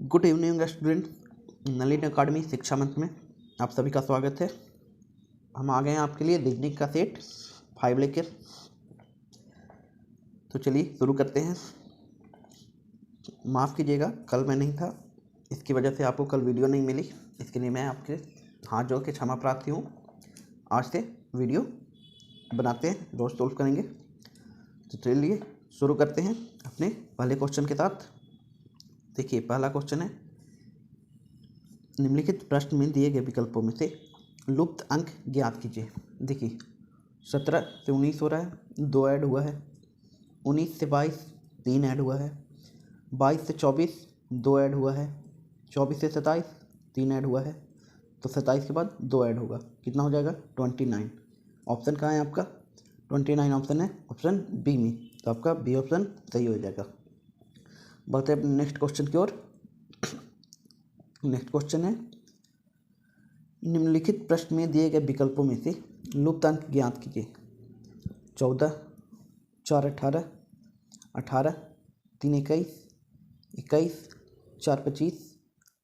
Good evening student. Nalini academy शिक्षा मंच में आप सभी का स्वागत है। हम आ गए हैं आपके लिए रीजनिंग का सेट 5 लेकर। तो चलिए शुरू करते हैं। माफ़ कीजिएगा, कल मैं नहीं था, इसकी वजह से आपको कल वीडियो नहीं मिली। इसके लिए मैं आपके हाथ जोड़ के क्षमा प्रार्थी हूँ। आज से वीडियो बनाते हैं, रोज़ सोल्व करेंगे। तो चलिए शुरू करते हैं अपने पहले क्वेश्चन के साथ। देखिए, पहला क्वेश्चन है, निम्नलिखित प्रश्न में दिए गए विकल्पों में से लुप्त अंक ज्ञात कीजिए। देखिए, 17 से 19 हो रहा है, 2 ऐड हुआ है। 19 से 22 3 ऐड हुआ है। 22 से 24 2 ऐड हुआ है। 24 से 27 3 ऐड हुआ है। तो 27 के बाद 2 ऐड होगा, कितना हो जाएगा 29। ऑप्शन कहाँ है आपका? 29 ऑप्शन है ऑप्शन बी में। तो आपका बी ऑप्शन सही हो जाएगा। बढ़ते हैं नेक्स्ट क्वेश्चन की ओर। नेक्स्ट क्वेश्चन है, निम्नलिखित प्रश्न में दिए गए विकल्पों में से लुप्त अंक ज्ञात कीजिए। 14 4 18 18 3 21 21 4 25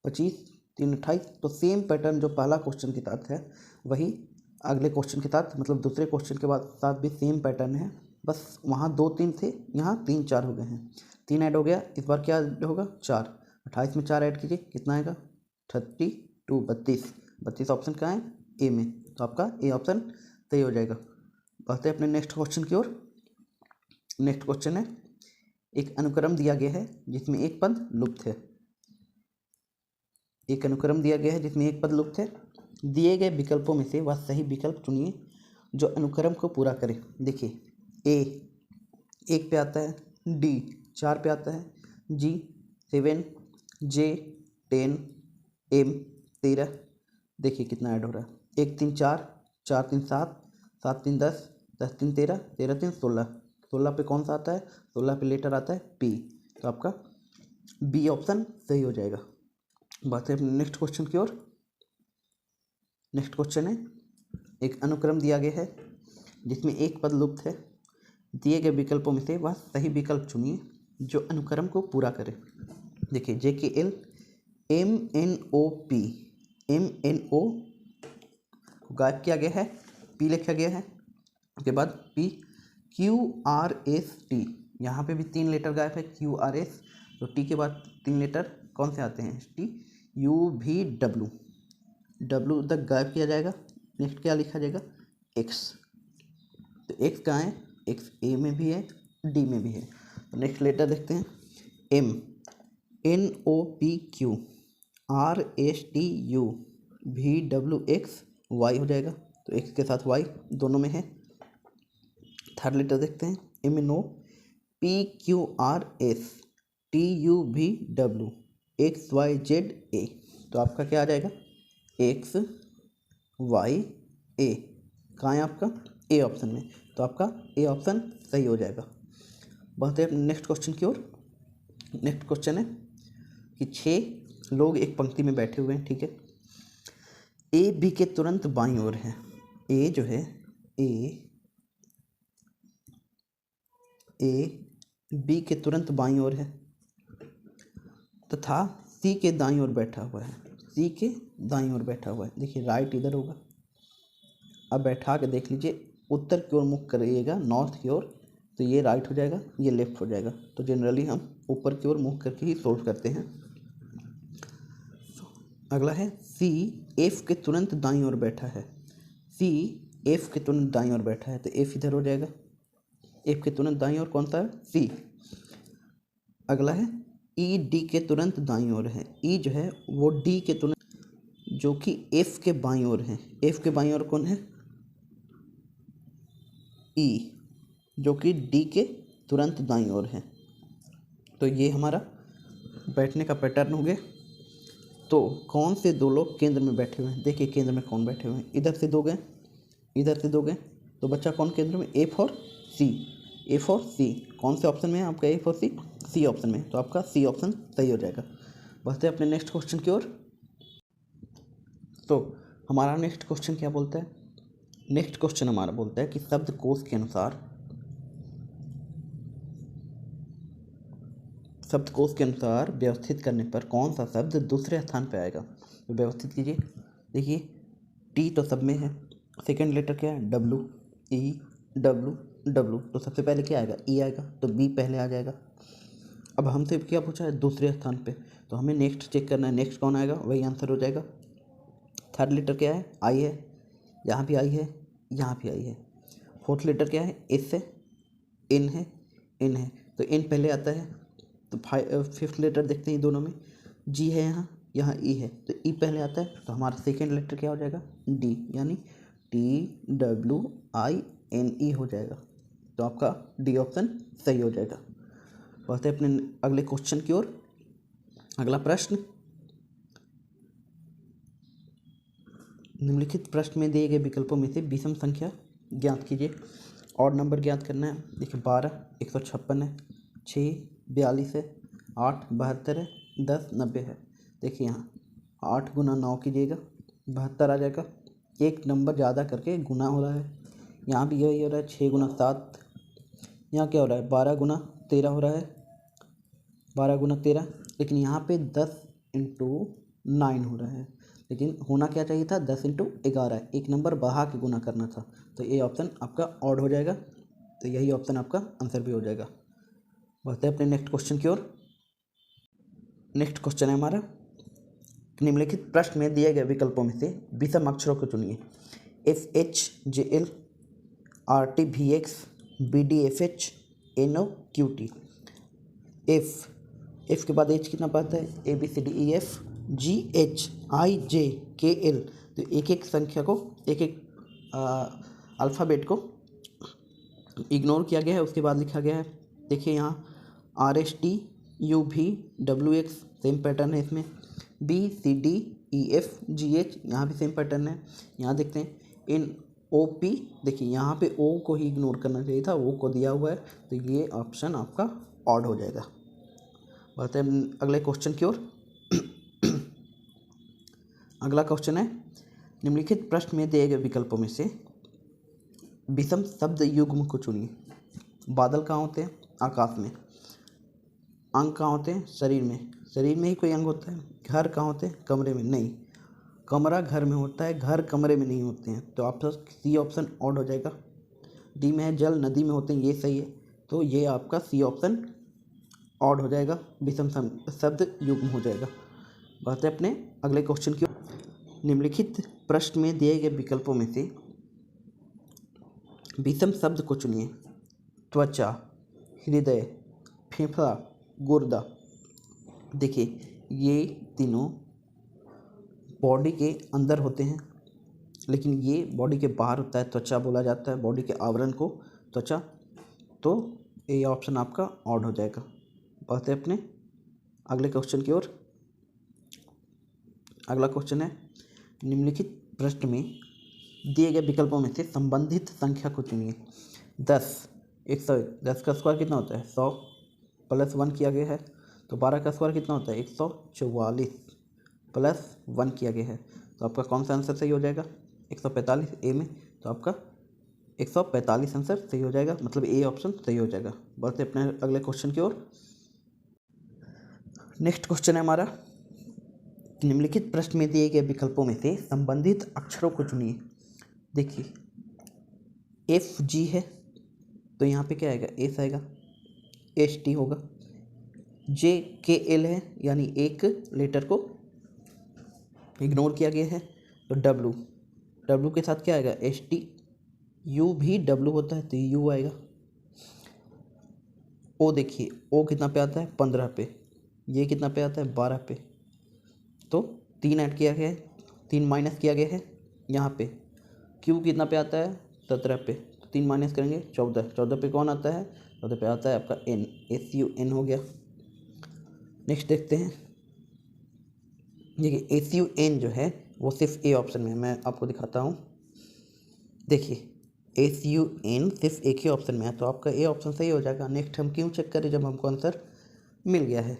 25 3 28। तो सेम पैटर्न जो पहला क्वेश्चन के साथ है वही अगले क्वेश्चन के साथ, मतलब दूसरे क्वेश्चन के बाद साथ भी सेम पैटर्न है। बस वहाँ 2 3 थे, यहाँ 3 4 हो गए हैं। 3 ऐड हो गया, इस बार क्या होगा 4। 28 में 4 ऐड कीजिए, कितना आएगा 32 32 ऑप्शन कहाँ है? ए में। तो आपका ए ऑप्शन सही हो जाएगा। बढ़ते हैं अपने नेक्स्ट क्वेश्चन की ओर। नेक्स्ट क्वेश्चन है, एक अनुक्रम दिया गया है जिसमें एक पद लुप्त है। एक अनुक्रम दिया गया है जिसमें एक पद लुप्त है। दिए गए विकल्पों में से वह सही विकल्प चुनिए जो अनुक्रम को पूरा करे। देखिए, ए 1 पे आता है, डी 4 पे आता है, जी 7, जे 10, एम 13। देखिए कितना ऐड हो रहा है, 1 3 4 4 3 7 7 3 10 10 3 13 13 3 16। 16 पे कौन सा आता है? 16 पे लेटर आता है पी। तो आपका बी ऑप्शन सही हो जाएगा। बात है अपने नेक्स्ट क्वेश्चन की ओर। नेक्स्ट क्वेश्चन है, एक अनुक्रम दिया गया है जिसमें एक पद लुप्त है। दिए गए विकल्पों में से वह सही विकल्प चुनिए जो अनुक्रम को पूरा करे। देखिए, JKL MNOP MNO गायब किया गया है, पी लिखा गया है। उसके बाद P QRST, यहाँ पे भी 3 लेटर गायब है, QRS। तो टी के बाद 3 लेटर कौन से आते हैं? टी UVW, डब्लू तक गायब किया जाएगा। नेक्स्ट क्या लिखा जाएगा? X। तो X कहाँ है? X ए में भी है, डी में भी है। तो नेक्स्ट लेटर देखते हैं, M NOPQ RSTU VWX Y हो जाएगा। तो X के साथ Y दोनों में है। थर्ड लेटर देखते हैं, MNO PQRS TUVW XYZA। तो आपका क्या आ जाएगा? X Y A। कहाँ है आपका? ए ऑप्शन में। तो आपका ए ऑप्शन सही हो जाएगा। बढ़ते हैं नेक्स्ट क्वेश्चन की ओर। नेक्स्ट क्वेश्चन है कि 6 लोग एक पंक्ति में बैठे हुए हैं, ठीक है। ए बी के तुरंत बाईं ओर है। ए जो है, ए बी के तुरंत बाईं ओर है तथा सी के दाईं ओर बैठा हुआ है। सी के दाईं ओर बैठा हुआ है। देखिए, राइट इधर होगा। अब बैठा के देख लीजिए, उत्तर की ओर मुख करिएगा, नॉर्थ की ओर, तो ये राइट हो जाएगा, ये लेफ्ट हो जाएगा। तो जनरली हम ऊपर की ओर मुख करके ही सोल्व करते हैं। अगला है, सी एफ के तुरंत दाईं ओर बैठा है। सी एफ के तुरंत दाईं ओर बैठा है, तो एफ इधर हो जाएगा। एफ के तुरंत दाईं ओर कौन सा है? सी। अगला है, ई डी के तुरंत दाईं ओर है। ई जो है वो डी के तुरंत, जो कि एफ के बाईं ओर है। एफ के बाईं ओर कौन है? ई, जो कि डी के तुरंत दाईं ओर है। तो ये हमारा बैठने का पैटर्न हो गया। तो कौन से 2 लोग केंद्र में बैठे हुए हैं? देखिए, केंद्र में कौन बैठे हुए हैं? इधर से 2 गए, इधर से 2 गए, तो बच्चा कौन केंद्र में? एफ और सी। एफ और सी कौन से ऑप्शन में है आपका? एफ और सी, सी ऑप्शन में। तो आपका सी ऑप्शन सही हो जाएगा। बढ़ते हैं अपने नेक्स्ट क्वेश्चन की ओर। तो हमारा नेक्स्ट क्वेश्चन क्या बोलता है? नेक्स्ट क्वेश्चन हमारा बोलता है कि शब्दकोश के अनुसार शब्दकोश के अनुसार व्यवस्थित करने पर कौन सा शब्द दूसरे स्थान पर आएगा? तो व्यवस्थित कीजिए। देखिए टी तो सब में है, सेकंड लेटर क्या है? डब्लू, ई, डब्लू, डब्लू, तो सबसे पहले क्या आएगा? ई आएगा, तो बी पहले आ जाएगा। अब हमसे क्या पूछा है? दूसरे स्थान पे, तो हमें नेक्स्ट चेक करना है, नेक्स्ट कौन आएगा वही आंसर हो जाएगा। थर्ड लेटर क्या है? आई है, यहाँ भी आई है, यहाँ भी आई है। फोर्थ लेटर क्या है? एस है, इन है, इन है, तो इन पहले आता है। तो फिफ्थ लेटर देखते हैं दोनों में, जी है यहाँ, यहाँ ई है, तो ई पहले आता है, तो हमारा सेकेंड लेटर क्या हो जाएगा? डी, यानी T W I N E हो जाएगा। तो आपका डी ऑप्शन सही हो जाएगा। बढ़ते अपने अगले क्वेश्चन की ओर। अगला प्रश्न, निम्नलिखित प्रश्न में दिए गए विकल्पों में से विषम संख्या ज्ञात कीजिए। और नंबर ज्ञात करना है। देखिए 12 156 है, 6 42 है, 8 72 है, 10 90 है। देखिए यहाँ 8 गुना 9 कीजिएगा 72 आ जाएगा। एक नंबर ज़्यादा करके गुना हो रहा है, यहाँ भी यही हो रहा है। 6 गुना 7, यहाँ क्या हो रहा है? 12 गुना 13 हो रहा है, 12 गुना 13, लेकिन यहाँ पे 10 इंटू 9 हो रहा है। लेकिन होना क्या चाहिए था? 10 इंटू 11, एक नंबर बढ़ा के गुना करना था। तो ये ऑप्शन आपका ऑड हो जाएगा, तो यही ऑप्शन आपका आंसर भी हो जाएगा। बढ़ते हैं अपने नेक्स्ट क्वेश्चन की ओर। नेक्स्ट क्वेश्चन है हमारा, निम्नलिखित प्रश्न में दिए गए विकल्पों में से विषम अक्षरों को चुनिए। FHJL, RTVX, BDFH, NOQT। F के बाद एच कितना पाता है? ABCDEF, GHIJKL। तो एक एक संख्या को, एक एक अल्फ़ाबेट को इग्नोर किया गया है, उसके बाद लिखा गया है। देखिए यहाँ RSTUVWX सेम पैटर्न है इसमें, BCDEFGH यहाँ भी सेम पैटर्न है। यहाँ देखते हैं NOP, देखिए यहाँ पे O को ही इग्नोर करना चाहिए था, O को दिया हुआ है, तो ये ऑप्शन आपका ऑड हो जाएगा। बढ़ते हैं अगले क्वेश्चन की ओर। अगला क्वेश्चन है, निम्नलिखित प्रश्न में दिए गए विकल्पों में से विषम शब्द युग्म को चुनिए। बादल कहाँ होते हैं? आकाश में। अंग कहाँ होते हैं? शरीर में। शरीर में ही कोई अंग होता है। घर कहाँ होते हैं? कमरे में। नहीं, कमरा घर में होता है, घर कमरे में नहीं होते हैं। तो आपका सी ऑप्शन ऑड हो जाएगा। डी में है जल, नदी में होते हैं, ये सही है, तो ये आपका सी ऑप्शन ऑड हो जाएगा, विषम शब्द युग्म हो जाएगा। बात है अपने अगले क्वेश्चन की। निम्नलिखित प्रश्न में दिए गए विकल्पों में से विषम शब्द को चुनिए। त्वचा, हृदय, फेफड़ा, गुर्दा। देखिए ये तीनों बॉडी के अंदर होते हैं, लेकिन ये बॉडी के बाहर होता है। त्वचा बोला जाता है बॉडी के आवरण को, त्वचा। तो ये ऑप्शन आपका ऑड हो जाएगा। बढ़ते हैं अपने अगले क्वेश्चन की ओर। अगला क्वेश्चन है, निम्नलिखित प्रश्न में दिए गए विकल्पों में से संबंधित संख्या को चुनिए। 10 101, 10 का स्क्वायर कितना होता है? 100 प्लस 1 किया गया है, तो 12 का स्क्वायर कितना होता है? 144 प्लस 1 किया गया है, तो आपका कौन सा आंसर सही हो जाएगा? 145 ए में, तो आपका 145 आंसर सही हो जाएगा, मतलब ए ऑप्शन सही हो जाएगा। बढ़ते अपने अगले क्वेश्चन की ओर। नेक्स्ट क्वेश्चन है हमारा, निम्नलिखित प्रश्न में दिए गए विकल्पों में से संबंधित अक्षरों को चुनिए। देखिए FG है, तो यहाँ पे क्या आएगा? एस आएगा, ST होगा। JKL है, यानी एक लेटर को इग्नोर किया गया है, तो W के साथ क्या आएगा? ST। U भी W होता है, तो U आएगा। O देखिए O कितना पे आता है? 15 पे। ये कितना पे आता है? 12 पे। तो 3 ऐड किया गया है, 3 माइनस किया गया है यहाँ पे। Q कितना पे आता है? 17 पे। तो 3 माइनस करेंगे 14, 14 पे कौन आता है? 14 पे आता है आपका N, SUN हो गया। नेक्स्ट देखते हैं, देखिए SUN जो है वो सिर्फ ए ऑप्शन में है, मैं आपको दिखाता हूँ। देखिए SUN सिर्फ एक ही ऑप्शन में है, तो आपका ए ऑप्शन सही हो जाएगा। नेक्स्ट हम क्यों चेक करें जब हमको आंसर मिल गया है।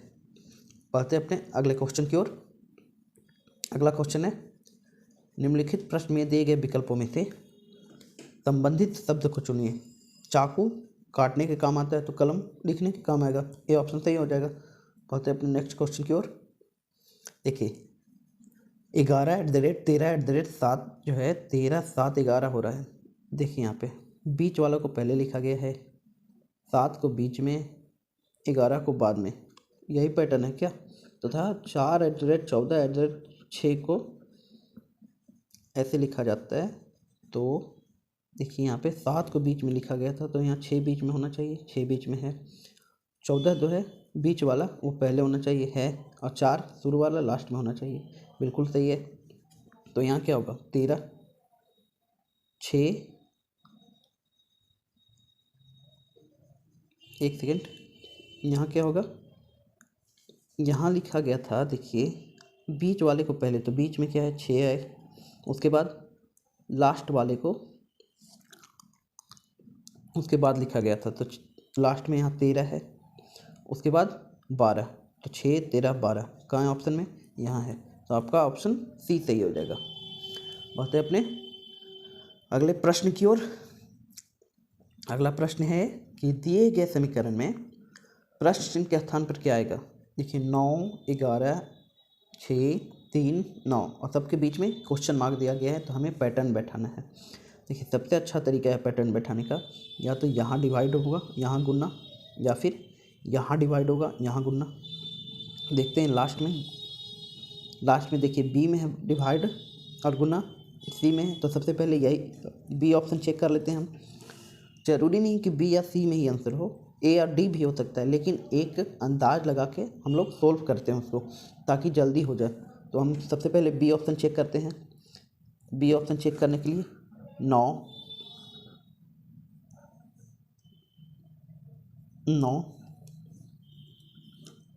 बढ़ते अपने अगले क्वेश्चन की ओर। अगला क्वेश्चन है, निम्नलिखित प्रश्न में दिए गए विकल्पों में से संबंधित शब्द को चुनिए। चाकू काटने के काम आता है, तो कलम लिखने के काम आएगा, ये ऑप्शन सही हो जाएगा। बढ़ते हैं अपने नेक्स्ट क्वेश्चन की ओर। देखिए 11@13@7 जो है 13, 7, 11 हो रहा है। देखिए यहाँ पे बीच वाला को पहले लिखा गया है, 7 को बीच में, 11 को बाद में, यही पैटर्न है क्या? तो था 4@14@6 को ऐसे लिखा जाता है। तो देखिए यहाँ पे 7 को बीच में लिखा गया था, तो यहाँ 6 बीच में होना चाहिए, 6 बीच में है। 14 जो है बीच वाला वो पहले होना चाहिए है, और 4 शुरू वाला लास्ट में होना चाहिए, बिल्कुल सही है। तो यहाँ क्या होगा 13, 6, एक सेकेंड, यहाँ क्या होगा, यहाँ लिखा गया था देखिए बीच वाले को पहले, तो बीच में क्या है 6 है, उसके बाद लास्ट वाले को उसके बाद लिखा गया था, तो लास्ट में यहाँ 13 है, उसके बाद 12, तो 6, 13, 12 कहाँ है ऑप्शन में, यहाँ है। तो आपका ऑप्शन सी सही हो जाएगा। बढ़ते अपने अगले प्रश्न की ओर। अगला प्रश्न है कि दिए गए समीकरण में प्रश्न चिन्ह के स्थान पर क्या आएगा। देखिए 9, 11, 6, 3, 9 और सबके बीच में क्वेश्चन मार्क दिया गया है, तो हमें पैटर्न बैठाना है। देखिए सबसे अच्छा तरीका है पैटर्न बैठाने का, या तो यहाँ डिवाइड होगा यहाँ गुना, या फिर यहाँ डिवाइड होगा यहाँ गुना। देखते हैं लास्ट में देखिए बी में है डिवाइड और गुना, सी में है, तो सबसे पहले यही बी ऑप्शन चेक कर लेते हैं हम। ज़रूरी नहीं कि बी या सी में ही आंसर हो, ए या डी भी हो सकता है, लेकिन एक अंदाज लगा के हम लोग सोल्व करते हैं उसको ताकि जल्दी हो जाए। तो हम सबसे पहले बी ऑप्शन चेक करते हैं। बी ऑप्शन चेक करने के लिए 9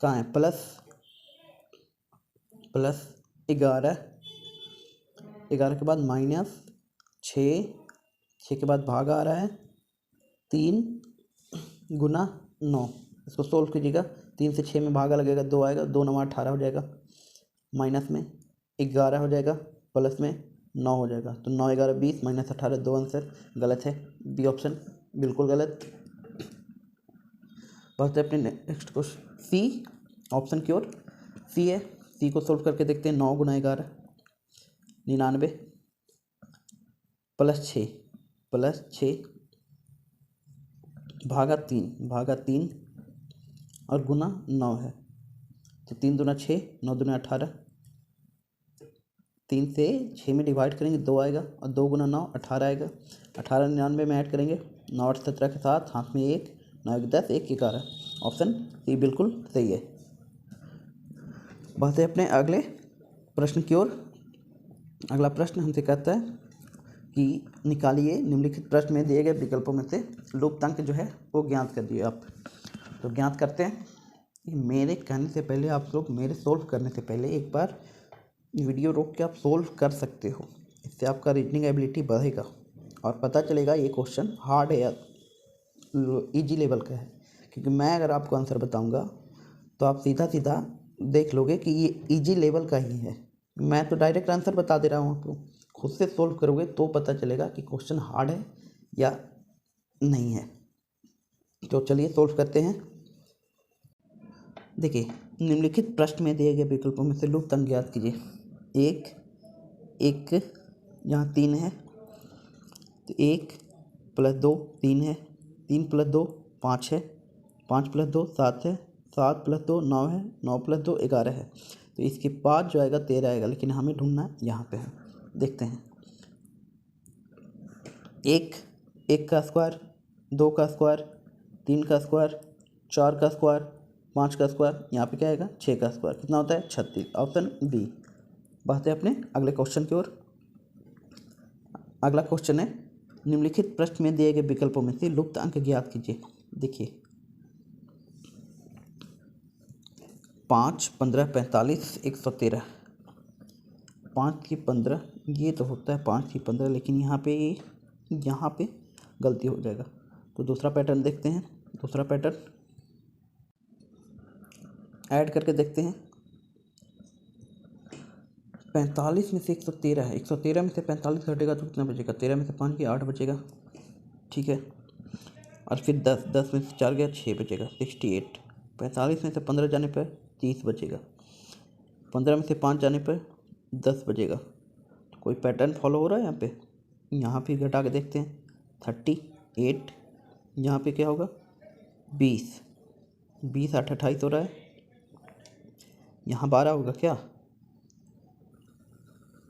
कहाँ है, प्लस 11, 11 के बाद -6, 6 के बाद भाग आ रहा है 3 गुना 9, इसको सोल्व कीजिएगा। 3 से 6 में भागा लगेगा 2 आएगा, 2 9 18 हो जाएगा, माइनस में 11 हो जाएगा, प्लस में 9 हो जाएगा, तो 9 11 20 -18 दो आंसर गलत है, बी ऑप्शन बिल्कुल गलत। बढ़ते अपने नेक्स्ट क्वेश्चन सी ऑप्शन की ओर। सी है, सी को सोल्व करके देखते हैं। 9 गुना 11 99 प्लस 6 भागा 3 और गुना 9 है, तो 3 दूना 6, 9 दूना 18, 3 से 6 में डिवाइड करेंगे 2 आएगा, और 2 गुना 9 18 आएगा, 18 99 में ऐड करेंगे, 9 8 17 के साथ हाथ में 1, 9 1 10 1 11, ऑप्शन सी बिल्कुल सही है। बढ़ते अपने अगले प्रश्न की ओर। अगला प्रश्न हमसे कहता है कि निकालिए निम्नलिखित प्रश्न में दिए गए विकल्पों में से लुप्त अंक जो है वो ज्ञात कर दिए आप। तो ज्ञात करते हैं। मेरे कहने से पहले आप लोग, मेरे सोल्व करने से पहले एक बार वीडियो रोक के आप सोल्व कर सकते हो, इससे आपका रीजनिंग एबिलिटी बढ़ेगा और पता चलेगा ये क्वेश्चन हार्ड है या इजी लेवल का है। क्योंकि मैं अगर आपको आंसर बताऊंगा तो आप सीधा सीधा देख लोगे कि ये इजी लेवल का ही है। मैं तो डायरेक्ट आंसर बता दे रहा हूँ आपको, खुद से सोल्व करोगे तो पता चलेगा कि क्वेश्चन हार्ड है या नहीं है। तो चलिए सोल्व करते हैं। देखिए निम्नलिखित प्रश्न में दिए गए विकल्पों में से लुप्त अंक ज्ञात कीजिए। एक यहाँ 3 है, तो 1 + 2 3 है, 3 + 2 5 है, 5 + 2 7 है, 7 + 2 9 है, 9 + 2 11 है। तो इसके बाद जो आएगा 13 आएगा, लेकिन हमें ढूंढना यहाँ पे है। देखते हैं। 1 का स्क्वायर, 2 का स्क्वायर, 3 का स्क्वायर, 4 का स्क्वायर, 5 का स्क्वायर, यहाँ पे क्या आएगा 6 का स्क्वायर, कितना होता है 36, ऑप्शन बी। बढ़ते हैं अपने अगले क्वेश्चन की ओर। अगला क्वेश्चन है निम्नलिखित प्रश्न में दिए गए विकल्पों में से लुप्त अंक ज्ञात कीजिए। देखिए 5 15 45 113, 5 की 15 ये तो होता है 5 की 15, लेकिन यहाँ पे गलती हो जाएगा। तो दूसरा पैटर्न देखते हैं। दूसरा पैटर्न ऐड करके देखते हैं। 45 में से 113 है, 113 में से 45 घटेगा तो कितना बचेगा, 13 में से 5 गया 8 बचेगा, ठीक है। और फिर 10 में से 4 गया 6 बचेगा, 68। 45 में से 15 जाने पर 30 बचेगा, 15 में से 5 जाने पर 10 बचेगा। तो कोई पैटर्न फॉलो हो रहा है यहाँ पे। यहाँ पे घटा के देखते हैं 38, यहाँ पे क्या होगा 20, 20 8 28 हो रहा है। यहाँ 12 होगा क्या,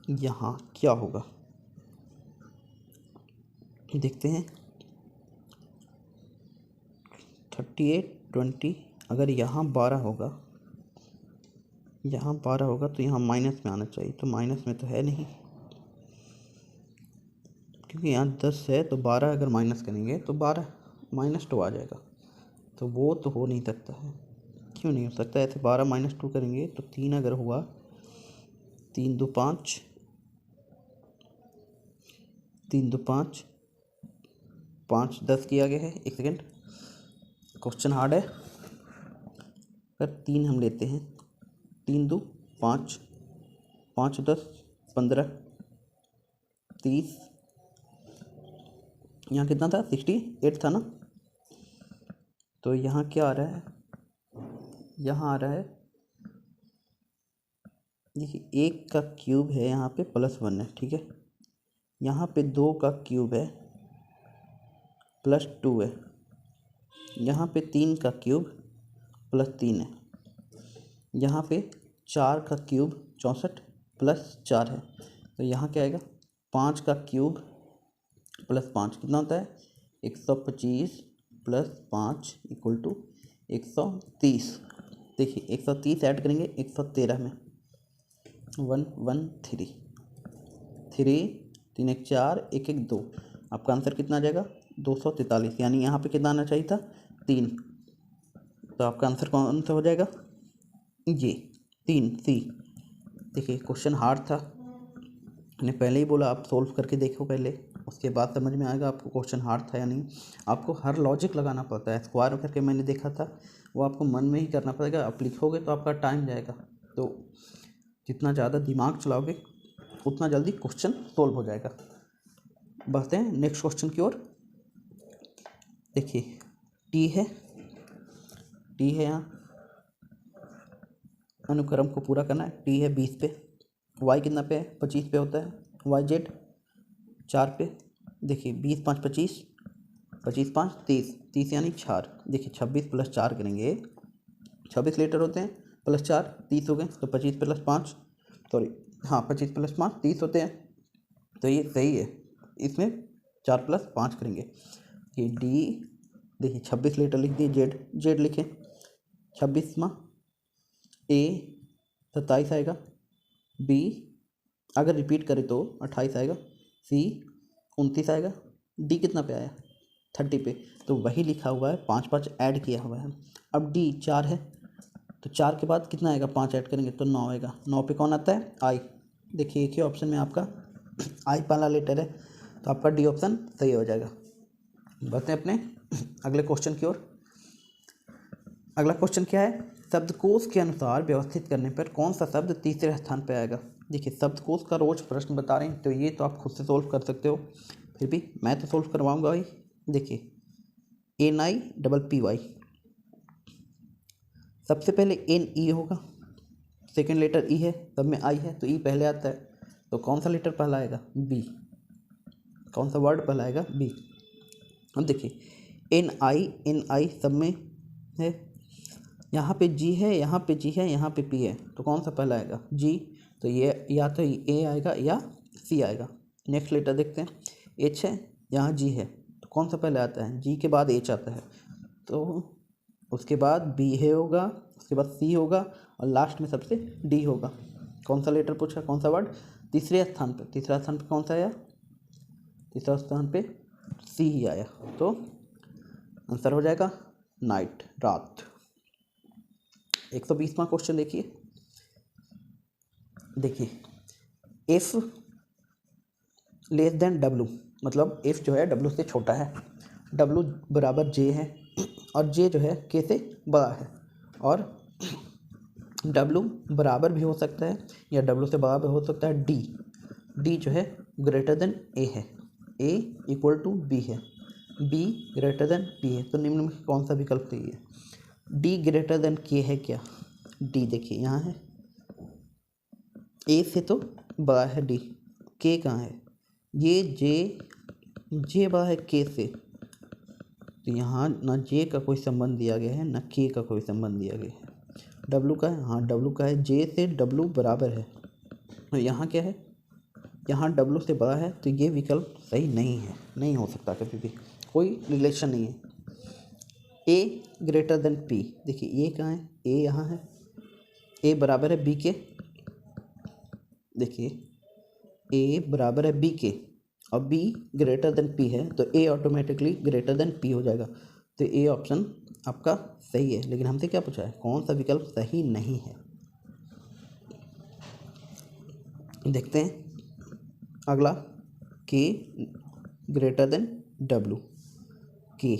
यहाँ क्या होगा देखते हैं। 38 20, अगर यहाँ 12 होगा, यहाँ 12 होगा तो यहाँ माइनस में आना चाहिए, तो माइनस में तो है नहीं, क्योंकि यहाँ 10 है तो 12 अगर माइनस करेंगे तो 12 -2 आ जाएगा, तो वो तो हो नहीं सकता है। क्यों नहीं हो सकता, ऐसे 12 -2 करेंगे तो 3 अगर हुआ, 3 2 5, 3 2 5, 5 10 किया गया है। एक सेकेंड, क्वेश्चन हार्ड है। अगर 3 हम लेते हैं, 3 2 5, 5 10 15 30, यहाँ कितना था 68 था ना। तो यहाँ क्या आ रहा है, यहाँ आ रहा है देखिए 1 का क्यूब है यहाँ पे +1 है, ठीक है। यहाँ पे 2 का क्यूब है +2 है, यहाँ पे 3 का क्यूब +3 है, यहाँ पे 4 का क्यूब 64 +4 है। तो यहाँ क्या आएगा 5 का क्यूब +5 कितना होता है 125 +5 = 130। देखिए 130 ऐड करेंगे 113 में, 113, 3 3 1 4 1 1 2, आपका आंसर कितना आ जाएगा 243। यानी यहाँ पे कितना आना चाहिए था 3, तो आपका आंसर कौन सा हो जाएगा ये 3 सी। देखिए क्वेश्चन हार्ड था, मैंने पहले ही बोला आप सोल्व करके देखो पहले, उसके बाद समझ में आएगा आपको क्वेश्चन हार्ड था या नहीं। आपको हर लॉजिक लगाना पड़ता है, स्क्वायर करके मैंने देखा था, वो आपको मन में ही करना पड़ेगा। आप लिखोगे तो आपका टाइम जाएगा, तो जितना ज़्यादा दिमाग चलाओगे उतना जल्दी क्वेश्चन सोल्व हो जाएगा। बढ़ते हैं नेक्स्ट क्वेश्चन की ओर। देखिए टी है यहाँ, अनुक्रम को पूरा करना है। टी है 20 पे, वाई कितना पे है 25 पे होता है, वाई जेड 4 पे। देखिए 20 5 25, 25 5 30, 30 यानी 4। देखिए 26 + 4 करेंगे, 26 लीटर होते हैं, +4 30 हो गए, तो 25 + 5 सॉरी हाँ 25 + 5 30 होते हैं, तो ये सही है। इसमें 4 + 5 करेंगे। ये डी देखिए 26 लीटर लिख दिए, जेड लिखें 26 ए 27 आएगा, बी अगर रिपीट करें तो 28 आएगा, सी 29 आएगा, डी कितना पे आया 30 पे, तो वही लिखा हुआ है, 5 5 ऐड किया हुआ है। अब डी 4 है, तो 4 के बाद कितना आएगा 5 ऐड करेंगे तो 9 आएगा। 9 पे कौन आता है आई। देखिए एक ही ऑप्शन में आपका आई पहला लेटर है, तो आपका डी ऑप्शन सही हो जाएगा। बढ़ते हैं अपने अगले क्वेश्चन की ओर। अगला क्वेश्चन क्या है, शब्दकोश के अनुसार व्यवस्थित करने पर कौन सा शब्द तीसरे स्थान पर आएगा। देखिए शब्दकोश का रोज प्रश्न बता रहे हैं, तो ये तो आप खुद से सोल्व कर सकते हो, फिर भी मैं तो सोल्व करवाऊंगा भाई। देखिए NIPPY, सबसे पहले NE होगा, सेकेंड लेटर ई है, सब में आई है तो ई पहले आता है, तो कौन सा लेटर पहला आएगा बी, कौन सा वर्ड पहला आएगा बी। अब देखिए NI सब में है, यहाँ पे जी है, यहाँ पे जी है, यहाँ पे पी है, तो कौन सा पहला आएगा जी, तो ये या तो ए आएगा या सी आएगा। नेक्स्ट लेटर देखते हैं, एच है, यहाँ जी है, तो कौन सा पहले आता है जी के बाद एच आता है, तो उसके बाद बी है होगा, उसके बाद सी होगा और लास्ट में सबसे डी होगा। कौन सा लेटर पूछा, कौन सा वर्ड तीसरे स्थान पर, तीसरा स्थान पर कौन सा आया, तीसरा स्थान पे सी ही आया, तो आंसर हो जाएगा नाइट रात। 120वां क्वेश्चन देखिए एफ लेस देन डब्लू, मतलब एफ जो है डब्लू से छोटा है, डब्लू बराबर जे है और जे जो है के से बड़ा है, और डब्लू बराबर भी हो सकता है या डब्लू से बड़ा भी हो सकता है। डी जो है ग्रेटर देन ए है, ए इक्वल टू बी है, बी ग्रेटर देन बी है, तो निम्न में कौन सा विकल्प सही है। डी ग्रेटर देन के है क्या? डी देखिए यहाँ है, ए से तो बड़ा है डी, के कहाँ है? ये जे बड़ा है के से, तो यहाँ ना जे का कोई संबंध दिया गया है ना के का कोई संबंध दिया गया है। डब्लू का है, हाँ डब्लू का है, जे से डब्लू बराबर है। और यहाँ क्या है? यहाँ डब्लू से बड़ा है, तो ये विकल्प सही नहीं है, नहीं हो सकता कभी भी, कोई रिलेशन नहीं है। ए ग्रेटर देन पी, देखिए ए कहाँ है? ए यहाँ है, ए बराबर है बी के, देखिए ए बराबर है बी के और बी ग्रेटर देन पी है, तो ए ऑटोमेटिकली ग्रेटर देन पी हो जाएगा। तो ए ऑप्शन आपका सही है। लेकिन हमसे क्या पूछा है? कौन सा विकल्प सही नहीं है? देखते हैं अगला, के ग्रेटर देन डब्लू। के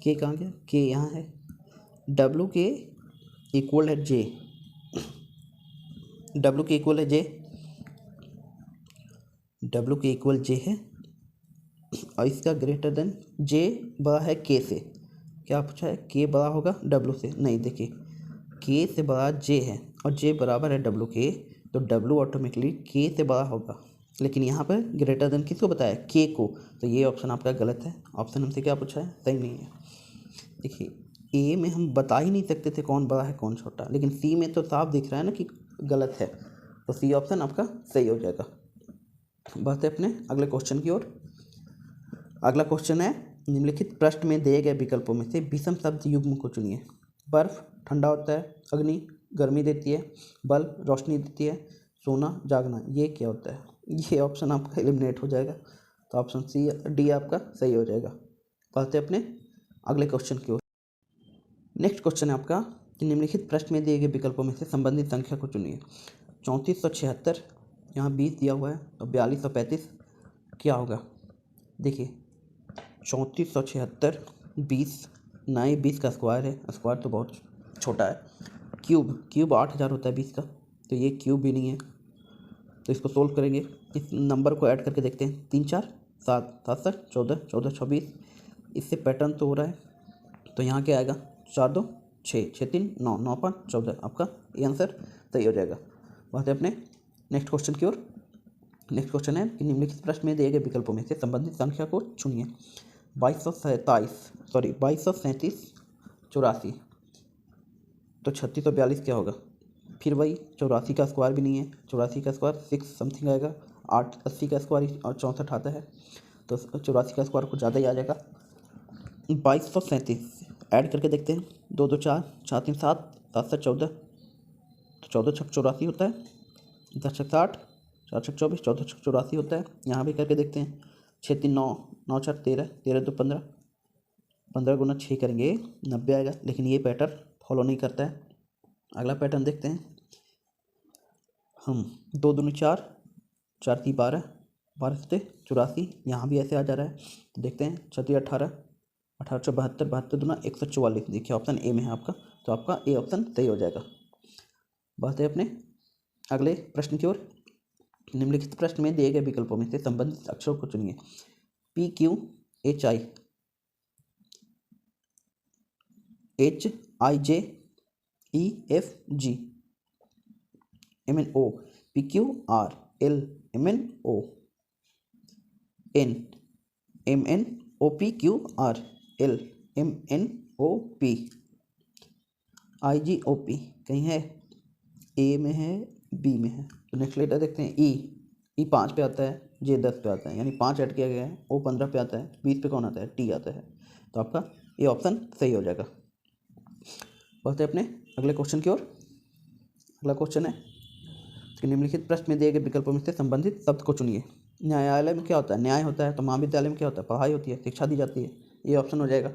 कहाँ गया? के यहाँ है, डब्लू के इक्वल है जे, डब्लू के इक्वल है जे, डब्लू के इक्वल जे है और इसका ग्रेटर देन जे बड़ा है के से। क्या पूछा है? के बड़ा होगा डब्लू से? नहीं, देखिए के से बड़ा जे है और जे बराबर है डब्लू के, तो डब्लू ऑटोमेटिकली के से बड़ा होगा। लेकिन यहाँ पर ग्रेटर देन किसको बताया? के को, तो ये ऑप्शन आपका गलत है। ऑप्शन हमसे क्या पूछा है? सही नहीं है। देखिए ए में हम बता ही नहीं सकते थे कौन बड़ा है कौन छोटा, लेकिन सी में तो साफ दिख रहा है ना कि गलत है, तो सी ऑप्शन आपका सही हो जाएगा। बात है अपने अगले क्वेश्चन की ओर। अगला क्वेश्चन है, निम्नलिखित पृष्ठ में दिए गए विकल्पों में से विषम शब्द युग्म को चुनिए। बर्फ ठंडा होता है, अग्नि गर्मी देती है, बल्ब रोशनी देती है, सोना जागना, ये क्या होता है? ये ऑप्शन आपका एलिमिनेट हो जाएगा, तो ऑप्शन सी डी आपका सही हो जाएगा। बात है अपने अगले क्वेश्चन की ओर। नेक्स्ट क्वेश्चन है आपका कि निम्नलिखित प्रश्न में दिए गए विकल्पों में से संबंधित संख्या को चुनिए। 3476, यहाँ 20 दिया हुआ है, और 4235 क्या होगा? देखिए 3476 20 ना ही 20 का स्क्वायर है, स्क्वायर तो बहुत छोटा है। क्यूब 8000 होता है 20 का, तो ये क्यूब भी नहीं है। तो इसको सोल्व करेंगे, इस नंबर को ऐड करके देखते हैं। 3 4 7 7 7 14 14 26, इससे पैटर्न तो हो रहा है, तो यहाँ क्या आएगा? 4 2 6 6 3 9 9 5 14, आपका ये आंसर सही हो जाएगा। बात है अपने नेक्स्ट क्वेश्चन की ओर। नेक्स्ट क्वेश्चन है कि निम्नलिखित प्रश्न में दिए गए विकल्पों में से संबंधित संख्या को चुनिए। 2237 84, तो 3642 क्या होगा? फिर वही 84 का स्क्वायर भी नहीं है, 84 का स्क्वायर 6 समथिंग आएगा, 8 80 का स्क्वायर और 64 आता है, तो 84 का स्क्वायर कुछ ज़्यादा ही आ जाएगा। 2237 ऐड करके देखते हैं। 2 2 4 4 3 7 7 7 14, तो 14 6 84 होता है, 10 6 60 4 6 24 14 6 84 होता है। यहाँ भी करके देखते हैं। 6 3 9 9 4 13 13 2 15, 15 गुना 6 करेंगे 90 आएगा, लेकिन ये पैटर्न फॉलो नहीं करता है। अगला पैटर्न देखते हैं हम। 2 दूनी 4 4 3 12 12 से 84, यहाँ भी ऐसे आ जा रहा है, तो देखते हैं। 36 18 18 72 72 दूना 144, देखिए ऑप्शन ए में है आपका, तो आपका ए ऑप्शन सही हो जाएगा। बात है अपने अगले प्रश्न की ओर। निम्नलिखित प्रश्न में दिए गए विकल्पों में से संबंधित अक्षरों को चुनिए। P Q H I J E F G M N O, P Q R L M N O N M N O P Q R L M N O P I G O P, कहीं है? ए में है, B में है। तो next letter देखते हैं। ई 5 पे आता है, जे 10 पे आता है, यानी 5 ऐड किया गया है। ओ 15 पे आता है, 20 पे कौन आता है? टी आता है, तो आपका ये ऑप्शन सही हो जाएगा। बढ़ते अपने अगले क्वेश्चन की ओर। अगला क्वेश्चन है कि निम्नलिखित प्रश्न में दिए गए विकल्पों में से संबंधित शब्द को चुनिए। न्यायालय में क्या होता है? न्याय होता है। तो महाविद्यालय में क्या होता है? पढ़ाई होती है, शिक्षा दी जाती है, ये ऑप्शन हो जाएगा।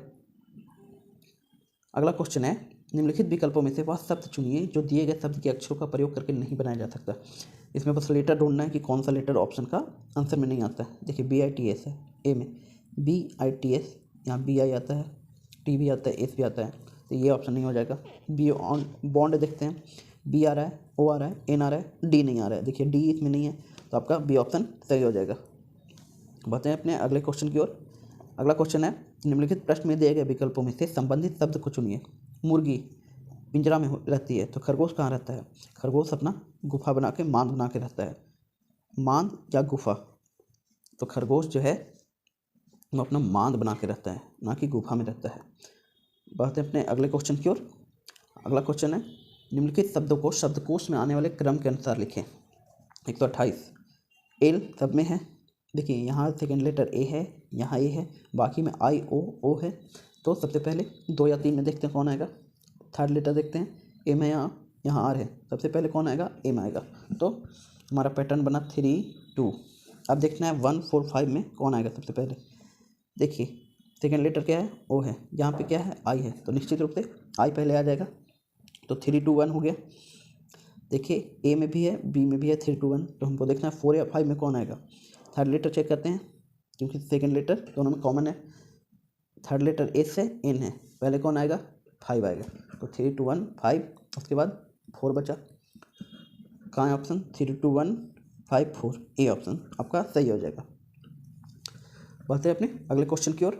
अगला क्वेश्चन है, निम्नलिखित विकल्पों में से वह शब्द चुनिए जो दिए गए शब्द के अक्षरों का प्रयोग करके नहीं बनाया जा सकता। इसमें बस लेटर ढूंढना है कि कौन सा लेटर ऑप्शन का आंसर में नहीं आता है। देखिए BITS है ए में, BITS, यहाँ BI आता है, T भी आता है, S भी आता है, तो ये ऑप्शन नहीं हो जाएगा। बी ऑन बॉन्ड देखते हैं, B आ रहा है, O आ रहा है, N आ रहा है, D नहीं आ रहा है। देखिए D इसमें नहीं है, तो आपका B ऑप्शन सही हो जाएगा। बताएं अपने अगले क्वेश्चन की ओर। अगला क्वेश्चन है, निम्नलिखित प्रश्न में दिए गए विकल्पों में से संबंधित शब्द को चुनिए। मुर्गी पिंजरा में रहती है तो खरगोश कहाँ रहता है? खरगोश अपना गुफा बना के, मांद बना के रहता है। मांद या गुफा, तो खरगोश जो है वो अपना मांद बना के रहता है, ना कि गुफा में रहता है। बात है अपने अगले क्वेश्चन की ओर। अगला क्वेश्चन है, निम्नलिखित शब्दों को शब्दकोश में आने वाले क्रम के अनुसार लिखें। 128 एल सब में है। देखिए यहाँ सेकेंड लेटर ए है, यहाँ ए है, बाकी में आई ओ है। तो सबसे पहले 2 या 3 में देखते हैं कौन आएगा। थर्ड लेटर देखते हैं, ए में यहाँ आर है, सबसे पहले कौन आएगा? ए में आएगा। तो हमारा पैटर्न बना 3 2। अब देखना है 1 4 5 में कौन आएगा सबसे पहले। देखिए सेकेंड लेटर क्या है? ओ है, यहाँ पे क्या है? आई है, तो निश्चित रूप से आई पहले आ जाएगा। तो 3 2 1 हो गया। देखिए ए में भी है, बी में भी है 3 2 1, तो हमको देखना है 4 या 5 में कौन आएगा। थर्ड लेटर चेक करते हैं, क्योंकि सेकेंड लेटर दोनों में कॉमन है। थर्ड लेटर ए से एन है, पहले कौन आएगा? 5 आएगा। तो 3 2 1 5, उसके बाद 4 बचा। कहाँ है ऑप्शन? 3 2 1 5 4, ए ऑप्शन आपका सही हो जाएगा। बढ़ते हैं अपने अगले क्वेश्चन की ओर।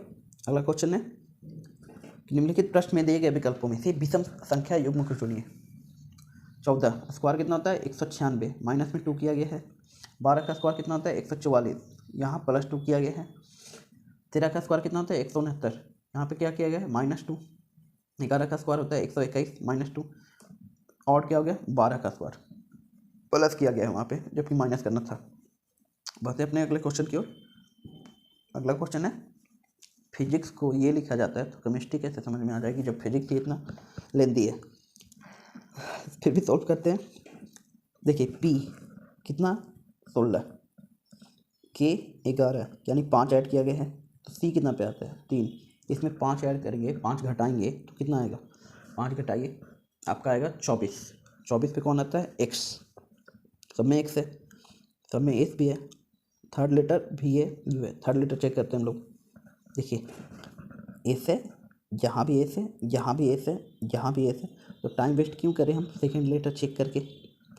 अगला क्वेश्चन है, निम्नलिखित प्रश्न में दिए गए विकल्पों में से विषम संख्या युग्म को चुनिए। 14 स्क्वायर कितना होता है? 196, माइनस में 2 किया गया है। 12 का स्क्वायर कितना होता है? 144, यहाँ प्लस 2 किया गया है। 13 का स्क्वायर कितना होता है? 169, यहाँ पे क्या किया गया है? -2। 11 का स्क्वायर होता है 121, -2। और क्या हो गया? 12 का स्क्वायर प्लस किया गया है वहाँ पे, जबकि माइनस करना था। बढ़ते अपने अगले क्वेश्चन की ओर। अगला क्वेश्चन है, फिजिक्स को ये लिखा जाता है तो केमिस्ट्री कैसे समझ में आ जाएगी जब फिजिक्स ही इतना लेंदी है। फिर भी सॉल्व करते हैं। देखिए पी कितना? 16, के 11, यानी 5 ऐड किया गया है। तो सी कितना पे आता है? 3। इसमें 5 ऐड करेंगे, 5 घटाएंगे तो कितना आएगा? 5 घटाइए, आपका आएगा 24। 24 पे कौन आता है? एक्स। सब में एक्स है, सब में एस भी है, थर्ड लेटर भी है, यू है। थर्ड लेटर चेक करते हैं हम लोग। देखिए एस है, यहाँ भी एस है, यहाँ भी एस है, यहाँ भी एस है। तो टाइम वेस्ट क्यों करें हम सेकेंड लेटर चेक करके?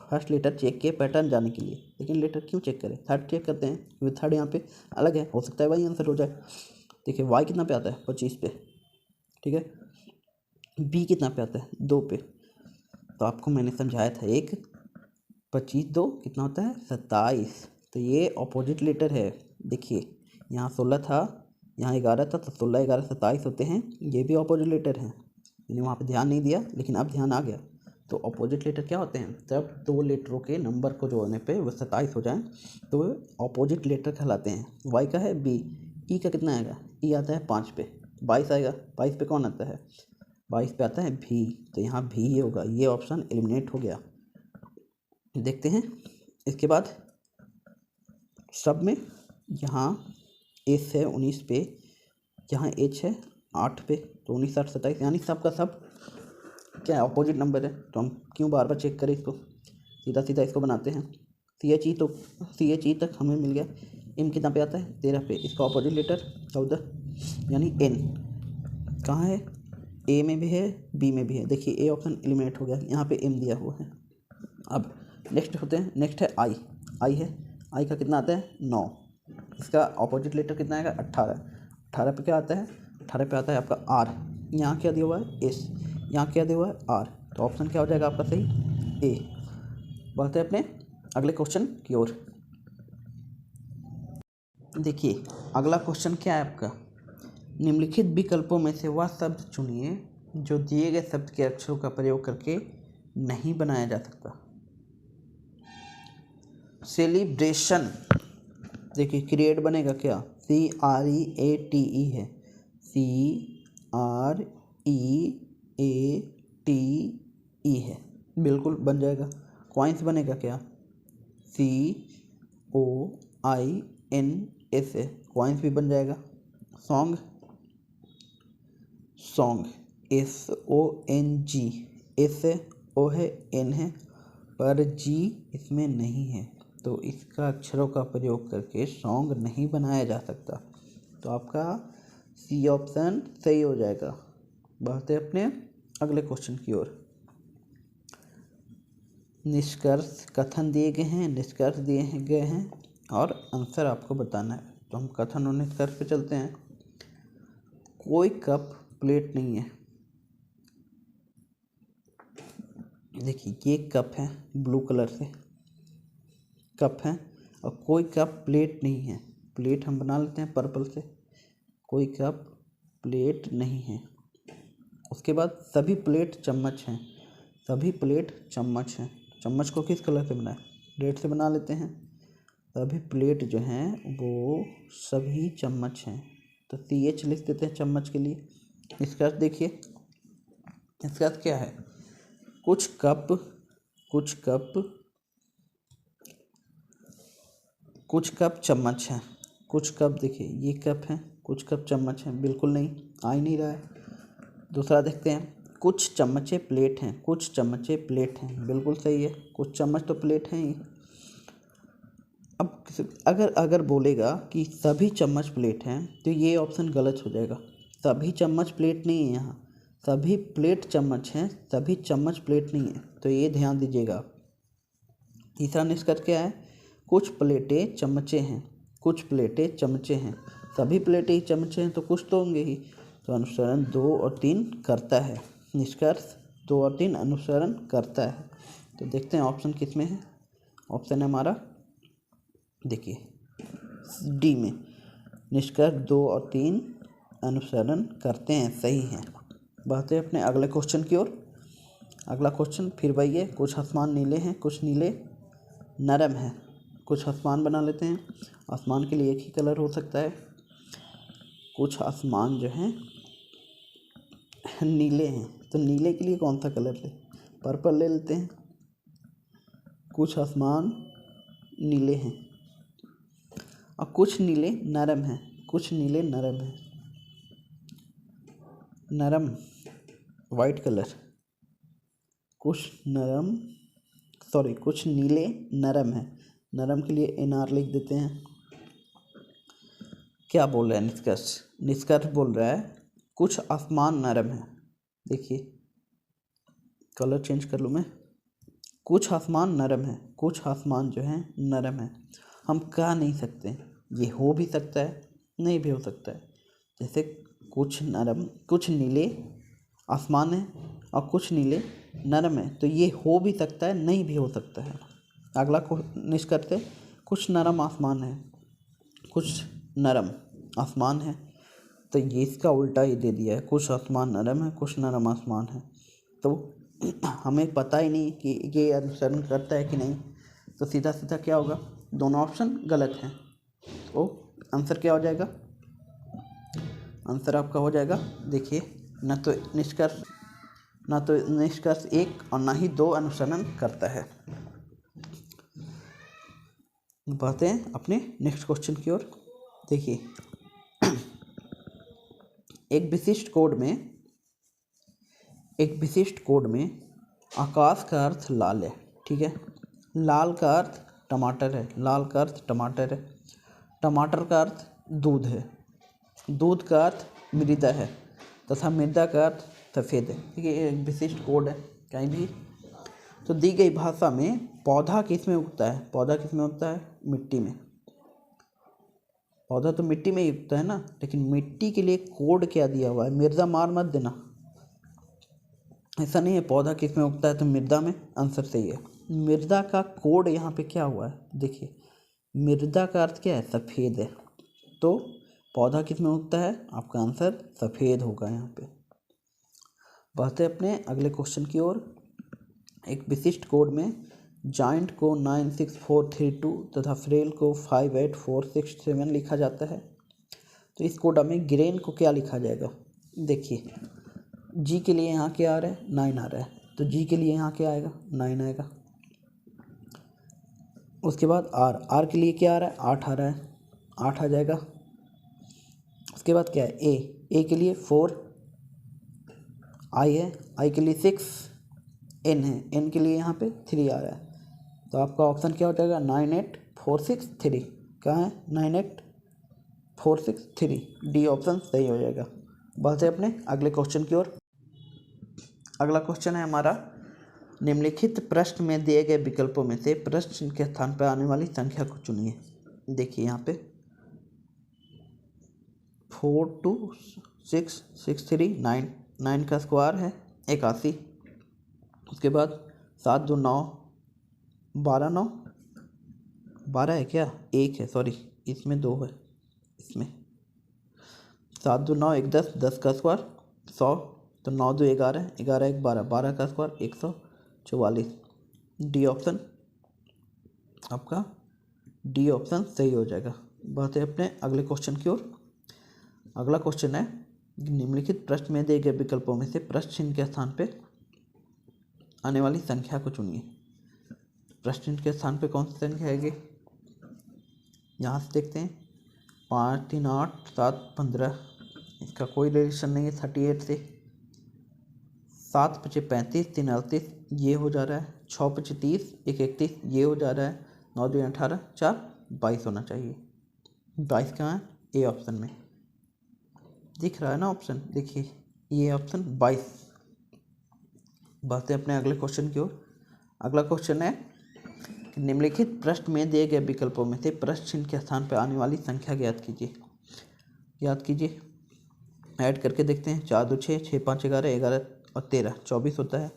फर्स्ट लेटर चेक किए पैटर्न जाने के लिए, सेकेंड लेटर क्यों चेक करें? थर्ड चेक करते हैं, क्योंकि थर्ड यहाँ पे अलग है, हो सकता है वही आंसर हो जाए। देखिए वाई कितना पे आता है? 25 पे, ठीक है। बी कितना पे आता है? 2 पे। तो आपको मैंने समझाया था 25 2 कितना होता है? 27। तो ये अपोजिट लेटर है। देखिए यहाँ 16 था, यहाँ 11 था, तो 16 11 27 होते हैं। ये भी अपोजिट लेटर है, मैंने वहाँ पे ध्यान नहीं दिया, लेकिन अब ध्यान आ गया। तो अपोजिट लेटर क्या होते हैं? जब 2 लेटरों के नंबर को जोड़ने पे वो 27 हो जाए तो वो अपोजिट लेटर कहलाते हैं। वाई का है बी, ई का कितना आएगा? ई आता है 5 पे, 22 आएगा। 22 पे कौन आता है? 22 पे आता है भी, तो यहाँ भी ये होगा, ये ऑप्शन एलिमिनेट हो गया। देखते हैं इसके बाद सब में, यहाँ एस है 19 पे, यहाँ एच है 8 पे, तो 19 8 27, यानी सब का सब क्या है? अपोजिट नंबर है। तो हम क्यों बार बार चेक करें इसको, सीधा सीधा इसको बनाते हैं। CHE, तो CHE तक हमें मिल गया। एम कितना पे आता है? 13 पे, इसका अपोजिट लेटर 14, यानी एन कहाँ है? ए में भी है, बी में भी है। देखिए ए ऑप्शन एलिमिनेट हो गया, यहाँ पे एम दिया हुआ है। अब नेक्स्ट होते हैं, नेक्स्ट है आई। आई है, आई का कितना आता है? 9। इसका अपोजिट लेटर कितना आएगा? 18। 18 पे क्या आता है? 18 पे आता है आपका आर। यहाँ क्या दिया हुआ है? एस। यहाँ क्या दिया हुआ है? आर। तो ऑप्शन क्या हो जाएगा आपका सही? ए। बढ़ते हैं अपने अगले क्वेश्चन की ओर। देखिए अगला क्वेश्चन क्या है आपका, निम्नलिखित विकल्पों में से वह शब्द चुनिए जो दिए गए शब्द के अक्षरों का प्रयोग करके नहीं बनाया जा सकता। सेलिब्रेशन, देखिए क्रिएट बनेगा क्या? CREATE है, CREATE है, बिल्कुल बन जाएगा। कॉइन्स बनेगा क्या? COINS है, कॉइन्स भी बन जाएगा। सॉन्ग, सॉन्ग SONG, एस है, ओ है, एन है, पर जी इसमें नहीं है, तो इसका अक्षरों का प्रयोग करके सॉन्ग नहीं बनाया जा सकता। तो आपका सी ऑप्शन सही हो जाएगा। बढ़ते अपने अगले क्वेश्चन की ओर। निष्कर्ष कथन दिए गए हैं, निष्कर्ष दिए गए हैं और आंसर आपको बताना है। तो हम कथन और निष्कर्ष पे चलते हैं। कोई कप प्लेट नहीं है, देखिए ये कप है, ब्लू कलर से कप है, और कोई कप प्लेट नहीं है। प्लेट हम बना लेते हैं पर्पल से, कोई कप प्लेट नहीं है। उसके बाद सभी प्लेट चम्मच हैं, सभी प्लेट चम्मच हैं। चम्मच को किस कलर से बनाए, रेड से बना लेते हैं। सभी प्लेट जो हैं वो सभी चम्मच हैं, तो CH लिख देते हैं चम्मच के लिए। इसका अर्थ देखिए, इसका अर्थ क्या है, कुछ कप चम्मच हैं। कुछ कप, देखिए ये कप हैं, कुछ कप चम्मच हैं, बिल्कुल नहीं, आ ही नहीं रहा है। दूसरा देखते हैं, कुछ चम्मचे प्लेट हैं, कुछ चम्मचे प्लेट हैं, बिल्कुल सही है, कुछ चम्मच तो प्लेट हैं ही। अब अगर बोलेगा कि सभी चम्मच प्लेट हैं तो ये ऑप्शन गलत हो जाएगा। सभी चम्मच प्लेट नहीं है, यहाँ सभी प्लेट चम्मच हैं, सभी चम्मच प्लेट नहीं है, तो ये ध्यान दीजिएगा। तीसरा निष्कर्ष क्या है, कुछ प्लेटें चमचे हैं, कुछ प्लेटें चमचे हैं। सभी प्लेटें ही चमचे हैं तो कुछ तो होंगे ही, तो अनुसरण 2 और 3 करता है। निष्कर्ष 2 और 3 अनुसरण करता है। तो देखते हैं ऑप्शन किस में है। ऑप्शन है हमारा, देखिए डी में, निष्कर्ष 2 और 3 अनुसरण करते हैं, सही है। बढ़ते हैं अपने अगले क्वेश्चन की ओर। अगला क्वेश्चन फिर वही है, कुछ आसमान नीले हैं, कुछ नीले नरम है। कुछ आसमान बना लेते हैं। आसमान के लिए एक ही कलर हो सकता है। कुछ आसमान जो हैं नीले हैं, तो नीले के लिए कौन सा कलर ले, पर्पल ले लेते हैं। कुछ आसमान नीले हैं और कुछ नीले नरम हैं, कुछ नीले नरम हैं, नरम वाइट कलर, कुछ नीले नरम है। नरम के लिए NR लिख देते हैं। क्या बोल रहा है निष्कर्ष बोल रहा है कुछ आसमान नरम है। देखिए कलर चेंज कर लूँ मैं, कुछ आसमान नरम है, कुछ आसमान जो है नरम है। हम कह नहीं सकते, ये हो भी सकता है, नहीं भी हो सकता है। जैसे कुछ नीले आसमान है और कुछ नीले नरम है, तो ये हो भी सकता है, नहीं भी हो सकता है। अगला निष्कर्ष है कुछ नरम आसमान है, कुछ नरम आसमान है, तो ये इसका उल्टा ही दे दिया है, कुछ आसमान नरम है, कुछ नरम आसमान है। तो हमें पता ही नहीं कि ये अनुसरण करता है कि नहीं, तो सीधा सीधा क्या होगा, दोनों ऑप्शन गलत हैं। तो आंसर क्या हो जाएगा, आंसर आपका हो जाएगा, देखिए न तो निष्कर्ष 1 और ना ही 2 अनुसरण करता है। बढ़ते हैं अपने नेक्स्ट क्वेश्चन की ओर। देखिए एक विशिष्ट कोड में आकाश का अर्थ लाल है, ठीक है। लाल का अर्थ टमाटर है, लाल का अर्थ टमाटर है। टमाटर का अर्थ दूध है, दूध का अर्थ मृदा है, तथा मृदा का अर्थ सफ़ेद है। ठीक है, एक विशिष्ट कोड है कहीं भी। तो दी गई भाषा में पौधा किस में उगता है, पौधा किस में उगता है, मिट्टी में। पौधा तो मिट्टी में ही उगता है ना, लेकिन मिट्टी के लिए कोड क्या दिया हुआ है, मृदा मार मत देना, ऐसा नहीं है पौधा किस में उगता है तो मृदा में। आंसर सही है। मृदा का कोड यहाँ पे क्या हुआ है, देखिए मृदा का अर्थ क्या है, सफ़ेद है, तो पौधा किस में उगता है, आपका आंसर सफ़ेद होगा यहाँ पे। बढ़ते अपने अगले क्वेश्चन की ओर। एक विशिष्ट कोड में जॉइंट को 96432 तथा फ्रेल को 58467 लिखा जाता है, तो इस कोड में ग्रेन को क्या लिखा जाएगा। देखिए जी के लिए यहाँ क्या आ रहा है, 9 आ रहा है, तो जी के लिए यहाँ क्या आएगा, 9 आएगा। उसके बाद आर के लिए क्या आ रहा है, 8 आ रहा है, 8 आ जाएगा। उसके बाद क्या है, ए के लिए 4, आई है, आई के लिए 6, एन है, एन के लिए यहाँ पे 3 आ रहा है, तो आपका ऑप्शन क्या हो जाएगा, 98463। कहाँ है, 98463, डी ऑप्शन सही हो जाएगा। बढ़ते अपने अगले क्वेश्चन की ओर। अगला क्वेश्चन है हमारा, निम्नलिखित प्रश्न में दिए गए विकल्पों में से प्रश्न के स्थान पर आने वाली संख्या को चुनिए। देखिए यहाँ पे 42663 9 का स्क्वायर है 81। उसके बाद 7 2 9 12 9 12 है क्या, 1 है सॉरी, इसमें 2 है, इसमें 7 2 9 1 10, 10 का स्क्वायर 100, तो 9 2 11, 11 1 12, 12 का स्क्वायर 144। डी ऑप्शन आपका, डी ऑप्शन सही हो जाएगा। बढ़ते हैं अपने अगले क्वेश्चन की ओर। अगला क्वेश्चन है, निम्नलिखित प्रश्न में दिए गए विकल्पों में से प्रश्न चिन्ह के स्थान पे आने वाली संख्या को चुनिए। प्रश्न चिन्ह के स्थान पे कौन सी संख्या है? यहाँ से देखते हैं, 5 3 8 7 15, इसका कोई रिलेशन नहीं है 38 से। 7 5 35, 3 38, ये हो जा रहा है। 6 5 30, 1 31, ये हो जा रहा है। 9 2 18, 4 22 होना चाहिए। 22 कहाँ है? ए ऑप्शन में दिख रहा है ना ऑप्शन, देखिए ये ऑप्शन 22। बढ़ते हैं अपने अगले क्वेश्चन की ओर। अगला क्वेश्चन है कि निम्नलिखित प्रश्न में दिए गए विकल्पों में से प्रश्न चिन्ह के स्थान पर आने वाली संख्या ज्ञात कीजिए। याद कीजिए, ऐड करके देखते हैं। 4 2 6, 6 5 11, 11 और 13 24 होता है।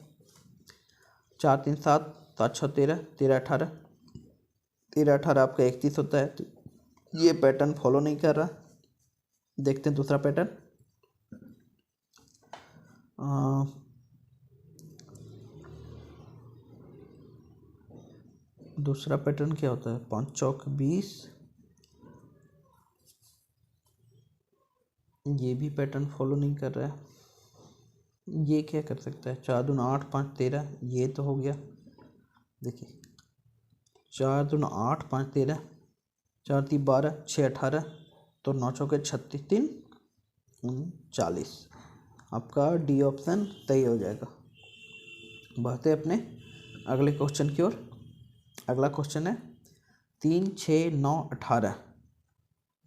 4 3 7, 7 6 13, 13 18, 13 18 आपका 31 होता है। तो ये पैटर्न फॉलो नहीं कर रहा। देखते हैं दूसरा पैटर्न। दूसरा पैटर्न क्या होता है? 5 चौक 20, ये भी पैटर्न फॉलो नहीं कर रहा है। ये क्या कर सकता है? 4 दूना 8 5 13, ये तो हो गया। देखिए 4 दूना 8 5 13, 4 3 12, 6 18, तो 9 चौके 36, 3 39। आपका डी ऑप्शन सही हो जाएगा। बढ़ते अपने अगले क्वेश्चन की ओर। अगला क्वेश्चन है 3 6 9 18,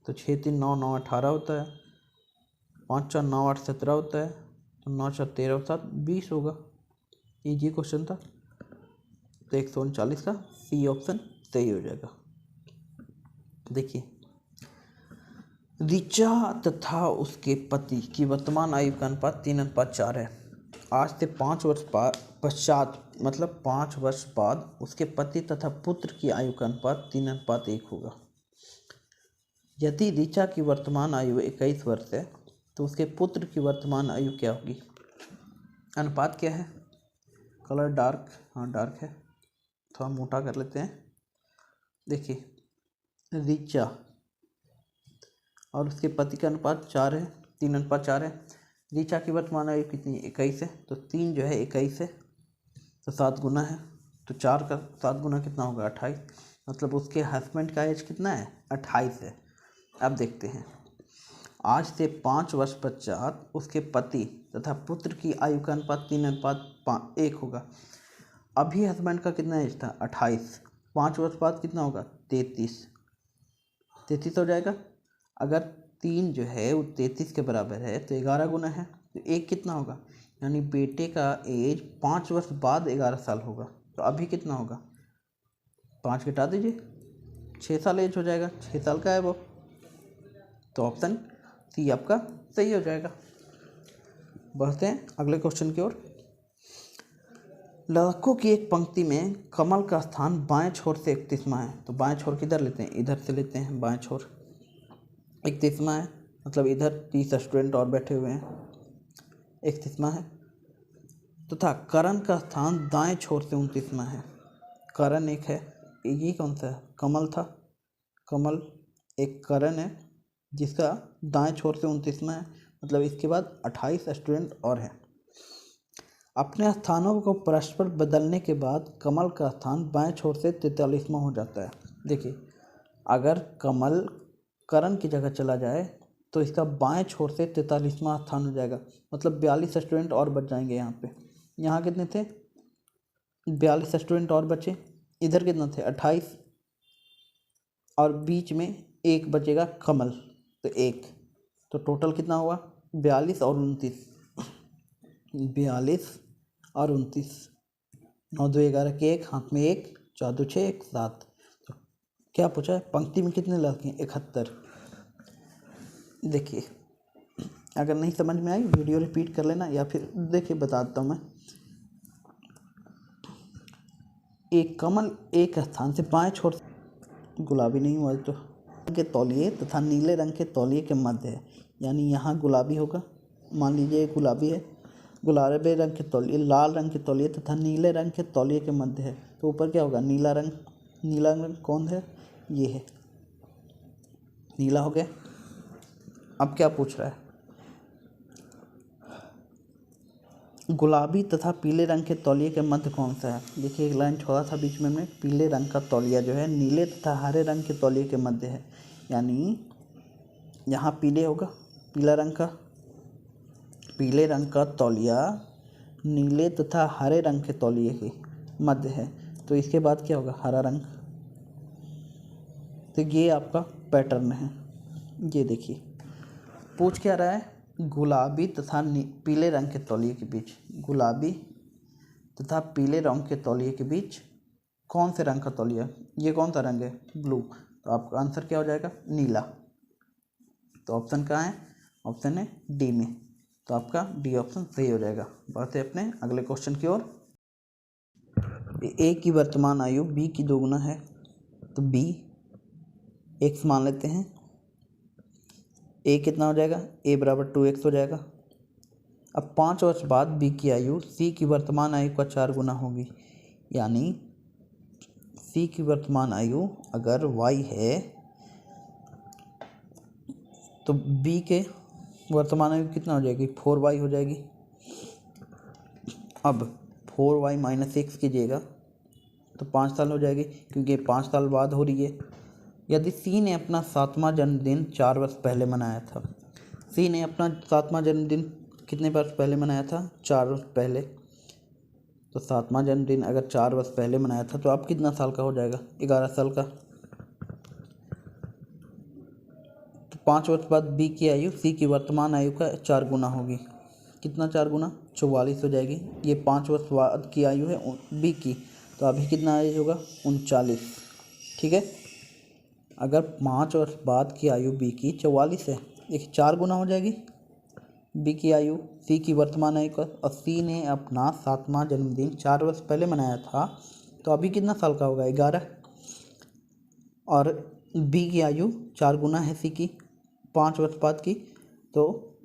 तो 6 3 9 9 18 होता है। 5 4 9 8 17 होता है। तो 9 4 13 7 20 होगा। इजी क्वेश्चन था, तो 139 का सी ऑप्शन सही हो जाएगा। देखिए, ऋचा तथा उसके पति की वर्तमान आयु का अनुपात 3:4 है। आज से 5 वर्ष पश्चात, मतलब 5 वर्ष बाद उसके पति तथा पुत्र की आयु का अनुपात 3:1 होगा। यदि ऋचा की वर्तमान आयु 21 वर्ष है तो उसके पुत्र की वर्तमान आयु क्या होगी? अनुपात क्या है? कलर डार्क, हाँ डार्क है, थोड़ा मोटा कर लेते हैं। देखिए, ऋचा और उसके पति का अनुपात 4 है, 3:4 है। ऋचा की वर्तमान आयु कितनी है? 21 है। तो 3 जो है 21 है, तो 7 गुना है। तो 4 का 7 गुना कितना होगा? 28। मतलब उसके हस्बैंड का एज कितना है? 28 है। अब देखते हैं, आज से 5 वर्ष पश्चात उसके पति तथा पुत्र की आयु का अनुपात 3:1 होगा। अभी हस्बैंड का कितना एज था? 28। 5 वर्ष बाद कितना होगा? 33 हो जाएगा। अगर 3 जो है वो 33 के बराबर है तो 11 गुना है, तो 1 कितना होगा? यानी बेटे का एज 5 वर्ष बाद 11 साल होगा। तो अभी कितना होगा? 5 घटा दीजिए, 6 साल एज हो जाएगा। 6 साल का है वो, तो ऑप्शन सी आपका सही हो जाएगा। बढ़ते हैं अगले क्वेश्चन की ओर। लड़कों की एक पंक्ति में कमल का स्थान बाएं छोर से 31वां है। तो बाएं छोर किधर लेते हैं? इधर से लेते हैं। बाएं छोर 31वां है, मतलब इधर 30 स्टूडेंट और बैठे हुए हैं, 31वां है। तथा करण का स्थान दाएं छोर से 29वां है। करण एक है, ये कौन सा है? कमल था। कमल एक करण है जिसका दाएं छोर से 29वां है, मतलब इसके बाद 28 स्टूडेंट और हैं। अपने स्थानों को परस्पर बदलने के बाद कमल का स्थान बाएं छोर से 43वां हो जाता है। देखिए, अगर कमल करण की जगह चला जाए तो इसका बाएं छोर से 43वां स्थान हो जाएगा, मतलब 42 स्टूडेंट और बच जाएंगे यहाँ पे। यहाँ कितने थे? 42 स्टूडेंट और बचे। इधर कितना थे? 28, और बीच में एक बचेगा कमल, तो 1। तो टोटल कितना हुआ? 42 और 29, 42 और 29, 9 2 11 के 1, हाथ में 1, 4 2 6 1 7। तो क्या पूछा है? पंक्ति में कितने लड़के हैं? 71। देखिए, अगर नहीं समझ में आई वीडियो रिपीट कर लेना, या फिर देखिए बताता हूँ मैं। एक कमल एक स्थान से बाएं छोर, गुलाबी नहीं हुआ तो, के तौलिए तथा नीले रंग के तौलिए के मध्य है, यानी यहाँ गुलाबी होगा, मान लीजिए गुलाबी है, गुलाबी रंग के तौलिए लाल रंग के तौलिए तथा नीले रंग के तौलिए के मध्य है, तो ऊपर क्या होगा, नीला रंग। नीला रंग कौन है, ये है, नीला हो गया। अब क्या पूछ रहा है, गुलाबी तथा पीले रंग के तौलिए के मध्य कौन सा है। देखिए एक लाइन छोड़ा था बीच में, पीले रंग का तौलिया जो है नीले तथा हरे रंग के तौलिए के मध्य है, यानी यहाँ पीले होगा, पीला रंग का, पीले रंग का तौलिया नीले तथा हरे रंग के तौलिए के मध्य है, तो इसके बाद क्या होगा, हरा रंग। तो ये आपका पैटर्न है। ये देखिए पूछ क्या रहा है, गुलाबी तथा पीले रंग के तौलिए के बीच, गुलाबी तथा पीले रंग के तौलिए के बीच कौन से रंग का तौलिया, ये कौन सा रंग है, ब्लू, तो आपका आंसर क्या हो जाएगा, नीला। तो ऑप्शन कहाँ है, ऑप्शन है डी में, तो आपका डी ऑप्शन सही हो जाएगा। बढ़ते अपने अगले क्वेश्चन की ओर। ए की वर्तमान आयु बी की दोगुना है, तो बी एक्स मान लेते हैं, ए कितना हो जाएगा, ए बराबर 2x हो जाएगा। अब 5 वर्ष बाद बी की आयु सी की वर्तमान आयु का 4 गुना होगी, यानी सी की वर्तमान आयु अगर y है तो बी के वर्तमान आयु कितना हो जाएगी, 4y हो जाएगी। अब 4y माइनस एक्स कीजिएगा तो 5 साल हो जाएगी, क्योंकि 5 साल बाद हो रही है। यदि सी ने अपना 7वां जन्मदिन 4 वर्ष पहले मनाया था, सी ने अपना 7वां जन्मदिन कितने वर्ष पहले मनाया था, 4 वर्ष पहले, तो 7वां जन्मदिन अगर 4 वर्ष पहले मनाया था तो अब कितना साल का हो जाएगा, 11 साल का। तो 5 वर्ष बाद बी की आयु सी की वर्तमान आयु का 4 गुना होगी, कितना 4 गुना, 44 हो जाएगी। ये 5 वर्ष बाद की आयु है बी की, तो अभी कितना एज होगा, 39, ठीक है। अगर 5 वर्ष बाद की आयु बी की 44 है, देखिए 4 गुना हो जाएगी बी की आयु सी की वर्तमान आयु का, और सी ने अपना 7वां जन्मदिन 4 वर्ष पहले मनाया था, तो अभी कितना साल का होगा, 11। और बी की आयु 4 गुना है सी की 5 वर्ष बाद की, तो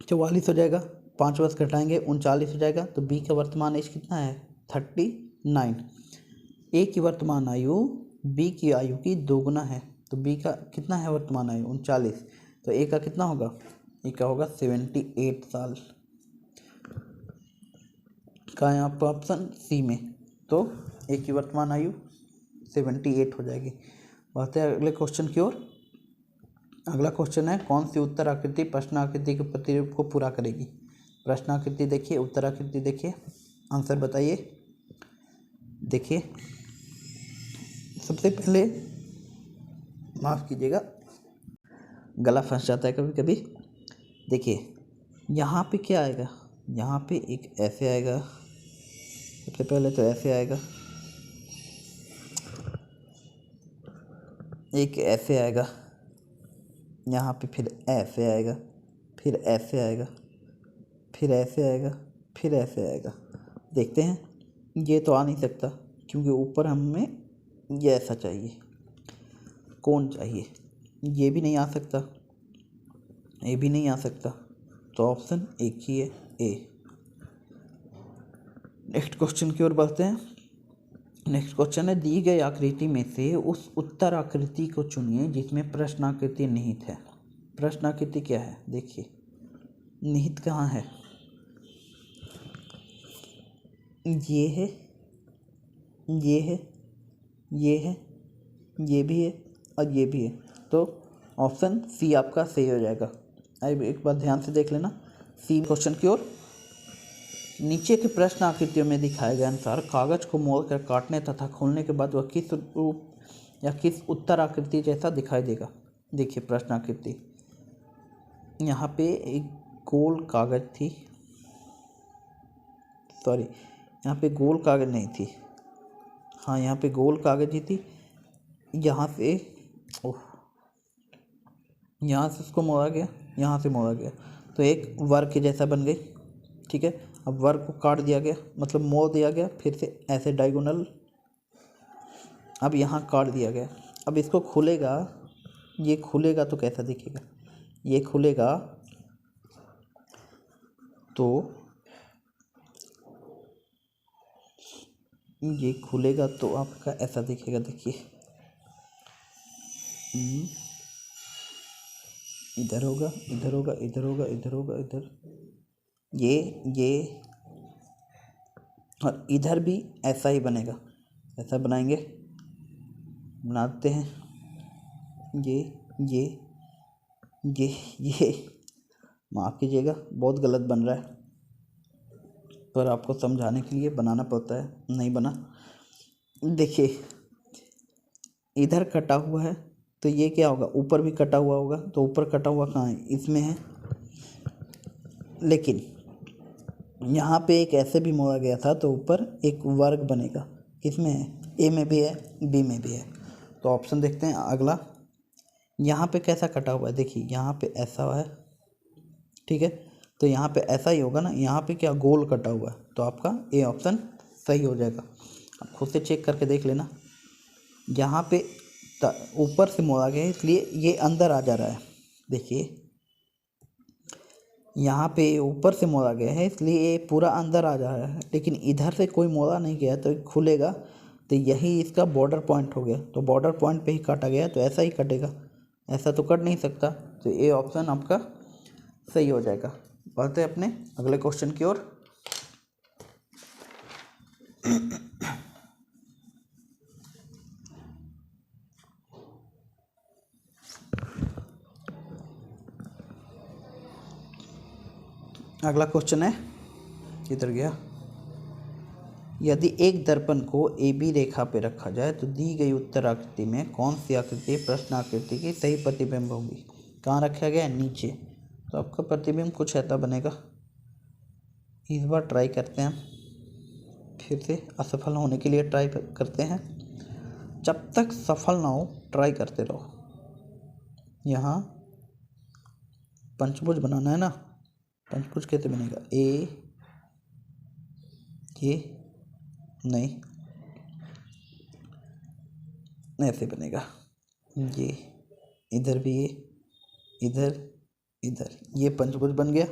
44 हो जाएगा, 5 वर्ष घटाएंगे 39 हो जाएगा, तो बी का वर्तमान एज कितना है, 39। ए की वर्तमान आयु बी की आयु की 2 गुना है, तो बी का कितना है वर्तमान आयु, 39, तो ए का कितना होगा, ए का होगा 78 साल का है आपका ऑप्शन सी में, तो ए की वर्तमान आयु 78 हो जाएगी। बढ़ते हैं अगले क्वेश्चन की ओर। अगला क्वेश्चन है, कौन सी उत्तर आकृति प्रश्न आकृति के प्रतिरूप को पूरा करेगी। प्रश्न आकृति देखिए, उत्तर आकृति देखिए, आंसर बताइए। देखिए सबसे पहले, माफ़ कीजिएगा गला फंस जाता है कभी कभी। देखिए यहाँ पे क्या आएगा, यहाँ पे एक ऐसे आएगा, सबसे पहले तो ऐसे आएगा, एक ऐसे आएगा, यहाँ पे फिर ऐसे आएगा, फिर ऐसे आएगा, फिर ऐसे आएगा, फिर ऐसे आएगा। देखते हैं, ये तो आ नहीं सकता क्योंकि ऊपर हमें ये ऐसा चाहिए, कौन चाहिए, ये भी नहीं आ सकता, ये भी नहीं आ सकता, तो ऑप्शन एक ही है, ए। नेक्स्ट क्वेश्चन की ओर बढ़ते हैं। नेक्स्ट क्वेश्चन है, दी गई आकृति में से उस उत्तर आकृति को चुनिए जिसमें प्रश्न आकृति निहित है। प्रश्न आकृति क्या है, देखिए निहित कहाँ है, ये है, ये है, ये है, ये भी है और ये भी है, तो ऑप्शन सी आपका सही हो जाएगा। अब एक बार ध्यान से देख लेना सी क्वेश्चन की ओर। नीचे के प्रश्न आकृतियों में दिखाए गए अनुसार कागज को मोड़कर काटने तथा खोलने के बाद वह किस रूप या किस उत्तर आकृति जैसा दिखाई देगा। देखिए प्रश्न आकृति, यहाँ पे एक गोल कागज थी, सॉरी यहाँ पे गोल कागज नहीं थी, हाँ यहाँ पे गोल कागज ही थी, यहाँ से यहाँ से उसको मोड़ा गया, यहाँ से मोड़ा गया, तो एक वर्ग के जैसा बन गई, ठीक है। अब वर्ग को काट दिया गया, मतलब मोड़ दिया गया, फिर से ऐसे डायगोनल अब यहाँ काट दिया गया। अब इसको खुलेगा, ये खुलेगा तो कैसा दिखेगा, ये खुलेगा तो ये खुलेगा तो आपका ऐसा दिखेगा। देखिए इधर होगा, इधर होगा, इधर होगा, इधर होगा, इधर ये और इधर भी ऐसा ही बनेगा। ऐसा बनाएंगे, बनाते हैं ये माफ़ कीजिएगा, बहुत गलत बन रहा है, पर आपको समझाने के लिए बनाना पड़ता है। नहीं बना, देखिए इधर कटा हुआ है तो ये क्या होगा, ऊपर भी कटा हुआ होगा, तो ऊपर कटा हुआ कहाँ है, इसमें है। लेकिन यहाँ पे एक ऐसे भी मोड़ा गया था तो ऊपर एक वर्ग बनेगा, किसमें है, ए में भी है, बी में भी है। तो ऑप्शन देखते हैं अगला। यहाँ पे कैसा कटा हुआ है, देखिए यहाँ पे ऐसा है, ठीक है, तो यहाँ पे ऐसा ही होगा ना, यहाँ पे क्या गोल कटा हुआ है, तो आपका ए ऑप्शन सही हो जाएगा। आप खुद से चेक करके देख लेना। यहाँ पे ऊपर से मोड़ा गया है इसलिए ये अंदर आ जा रहा है। देखिए यहाँ पे ऊपर से मोड़ा गया है इसलिए ये पूरा अंदर आ जा रहा है, लेकिन इधर से कोई मोड़ा नहीं गया तो खुलेगा, तो यही इसका बॉर्डर पॉइंट हो गया। तो बॉर्डर पॉइंट पे ही काटा गया तो ऐसा ही कटेगा, ऐसा तो कट नहीं सकता। तो ए ऑप्शन आपका सही हो जाएगा। बढ़ते हैं अपने अगले क्वेश्चन की ओर। अगला क्वेश्चन है, किधर गया, यदि एक दर्पण को ए बी रेखा पे रखा जाए तो दी गई उत्तर आकृति में कौन सी आकृति प्रश्न आकृति की सही प्रतिबिंब होगी। कहाँ रखा गया है, नीचे, तो आपका प्रतिबिंब कुछ ऐसा बनेगा। इस बार ट्राई करते हैं, फिर से असफल होने के लिए ट्राई करते हैं। जब तक सफल ना हो ट्राई करते रहो। यहाँ पंचभुज बनाना है ना, पंचभुज कैसे बनेगा, ए ये नहीं, ऐसे बनेगा, ये इधर भी, ये इधर इधर, ये पंचभुज बन गया।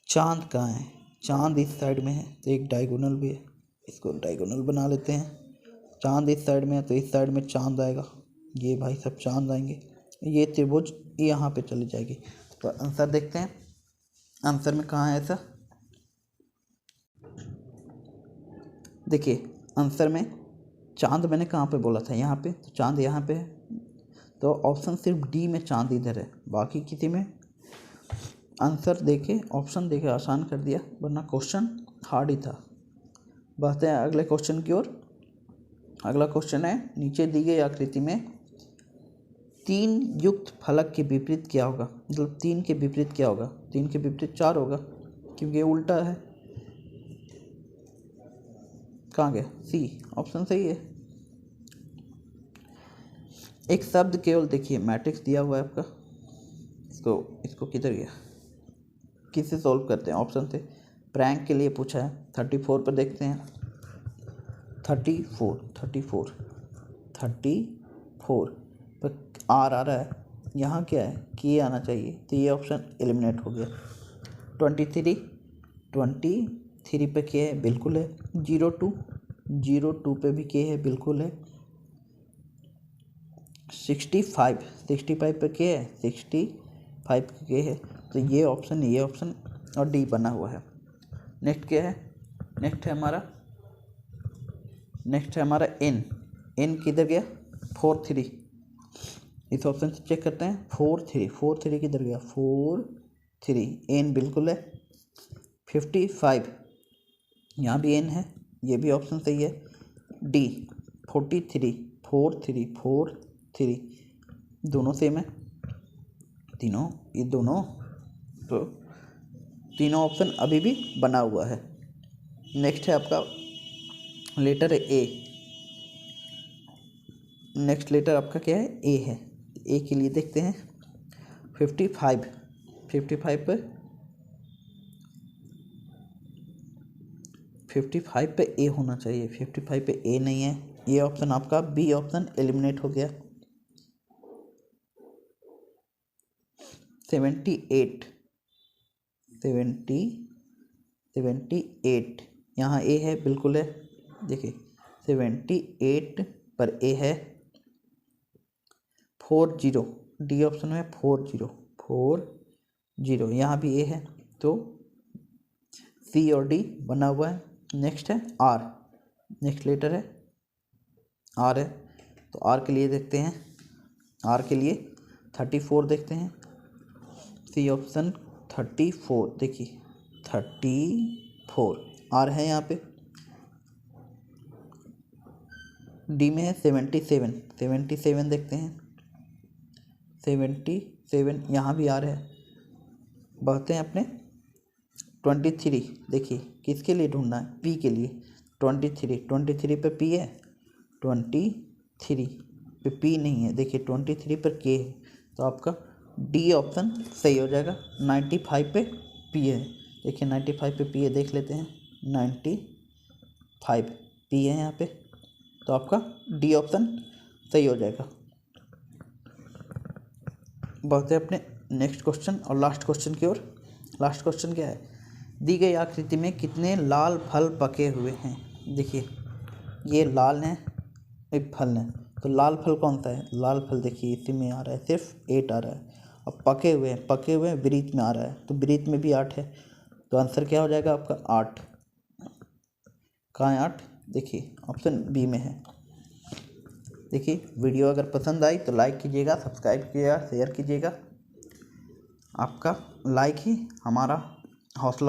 चांद कहाँ है, चांद इस साइड में है तो एक डायगोनल भी है, इसको डायगोनल बना लेते हैं। चांद इस साइड में है तो इस साइड में चांद आएगा, ये भाई सब चांद आएंगे, ये त्रिभुज यहाँ पे चली जाएगी। तो आंसर देखते हैं, आंसर में कहाँ है ऐसा, देखिए आंसर में चांद मैंने कहाँ पे बोला था, यहाँ पे, तो चांद यहाँ पे है, तो ऑप्शन सिर्फ डी में चांद इधर है, बाकी किसी में। आंसर देखे, ऑप्शन देखे आसान कर दिया, वरना क्वेश्चन हार्ड ही था। बढ़ते हैं अगले क्वेश्चन की ओर। अगला क्वेश्चन है, नीचे दी गई आकृति में 3 युक्त फलक के विपरीत क्या होगा, मतलब 3 के विपरीत क्या होगा, 3 के विपरीत 4 होगा, क्योंकि ये उल्टा है। कहाँ गया, सी ऑप्शन सही है। एक शब्द केवल, देखिए मैट्रिक्स दिया हुआ है आपका, इसको किधर गया, किससे सॉल्व करते हैं, ऑप्शन से। प्रैंक के लिए पूछा है, 34 पर देखते हैं, 34 पर आर आ रहा है, यहाँ क्या है, के आना चाहिए, तो ये ऑप्शन एलिमिनेट हो गया। 23 पे के है, बिल्कुल है। 02 पे भी के है, बिल्कुल है। 65 पे के है, 65 के है, तो ये ऑप्शन और डी बना हुआ है। नेक्स्ट क्या है, नेक्स्ट है हमारा एन किधर गया, 43, इस ऑप्शन से चेक करते हैं। 43 किधर गया, 43, एन बिल्कुल है। 55 यहाँ भी एन है, ये भी ऑप्शन सही है। डी 43 दोनों सेम है, ये दोनों, तो तीनों ऑप्शन अभी भी बना हुआ है। नेक्स्ट है आपका लेटर ए, नेक्स्ट लेटर आपका क्या है, ए है। ए के लिए देखते हैं 55 पे ए होना चाहिए, 55 पे ए नहीं है, ये ऑप्शन आपका बी ऑप्शन एलिमिनेट हो गया। 78 78 यहाँ ए है, बिल्कुल है। देखिए 78 पर ए है 40, डी ऑप्शन में 40 यहाँ भी ए है, तो सी और डी बना हुआ है। नेक्स्ट है आर, नेक्स्ट लेटर है आर है, तो आर के लिए देखते हैं, आर के लिए 34 देखते हैं। सी ऑप्शन 34, देखिए 34 आर है यहाँ पे। डी में है 77 देखते हैं, 77 यहाँ भी आर है। बढ़ते हैं अपने 23, देखिए किसके लिए ढूंढना है, पी के लिए। 23 पे पी है, 23 पे पी नहीं है, देखिए 23 पर के है, तो आपका डी ऑप्शन सही हो जाएगा। 95 पे पी है, देखिए 95 पे पी है, देख लेते हैं 95 पी है यहाँ पे, तो आपका डी ऑप्शन सही हो जाएगा। बढ़ते हैं अपने नेक्स्ट क्वेश्चन और लास्ट क्वेश्चन की ओर। लास्ट क्वेश्चन क्या है, दी गई आकृति में कितने लाल फल पके हुए हैं। देखिए ये लाल हैं, एक फल है, तो लाल फल कौन सा है, लाल फल देखिए इसी में आ रहा है, सिर्फ 8 आ रहा है। अब पके हुए हैं वृत्त में आ रहा है, तो वृत्त में भी 8 है, तो आंसर क्या हो जाएगा आपका 8। कहाँ है 8, देखिए ऑप्शन बी में है। देखिए वीडियो अगर पसंद आई तो लाइक कीजिएगा, सब्सक्राइब कीजिएगा, शेयर कीजिएगा। आपका लाइक ही हमारा हौसला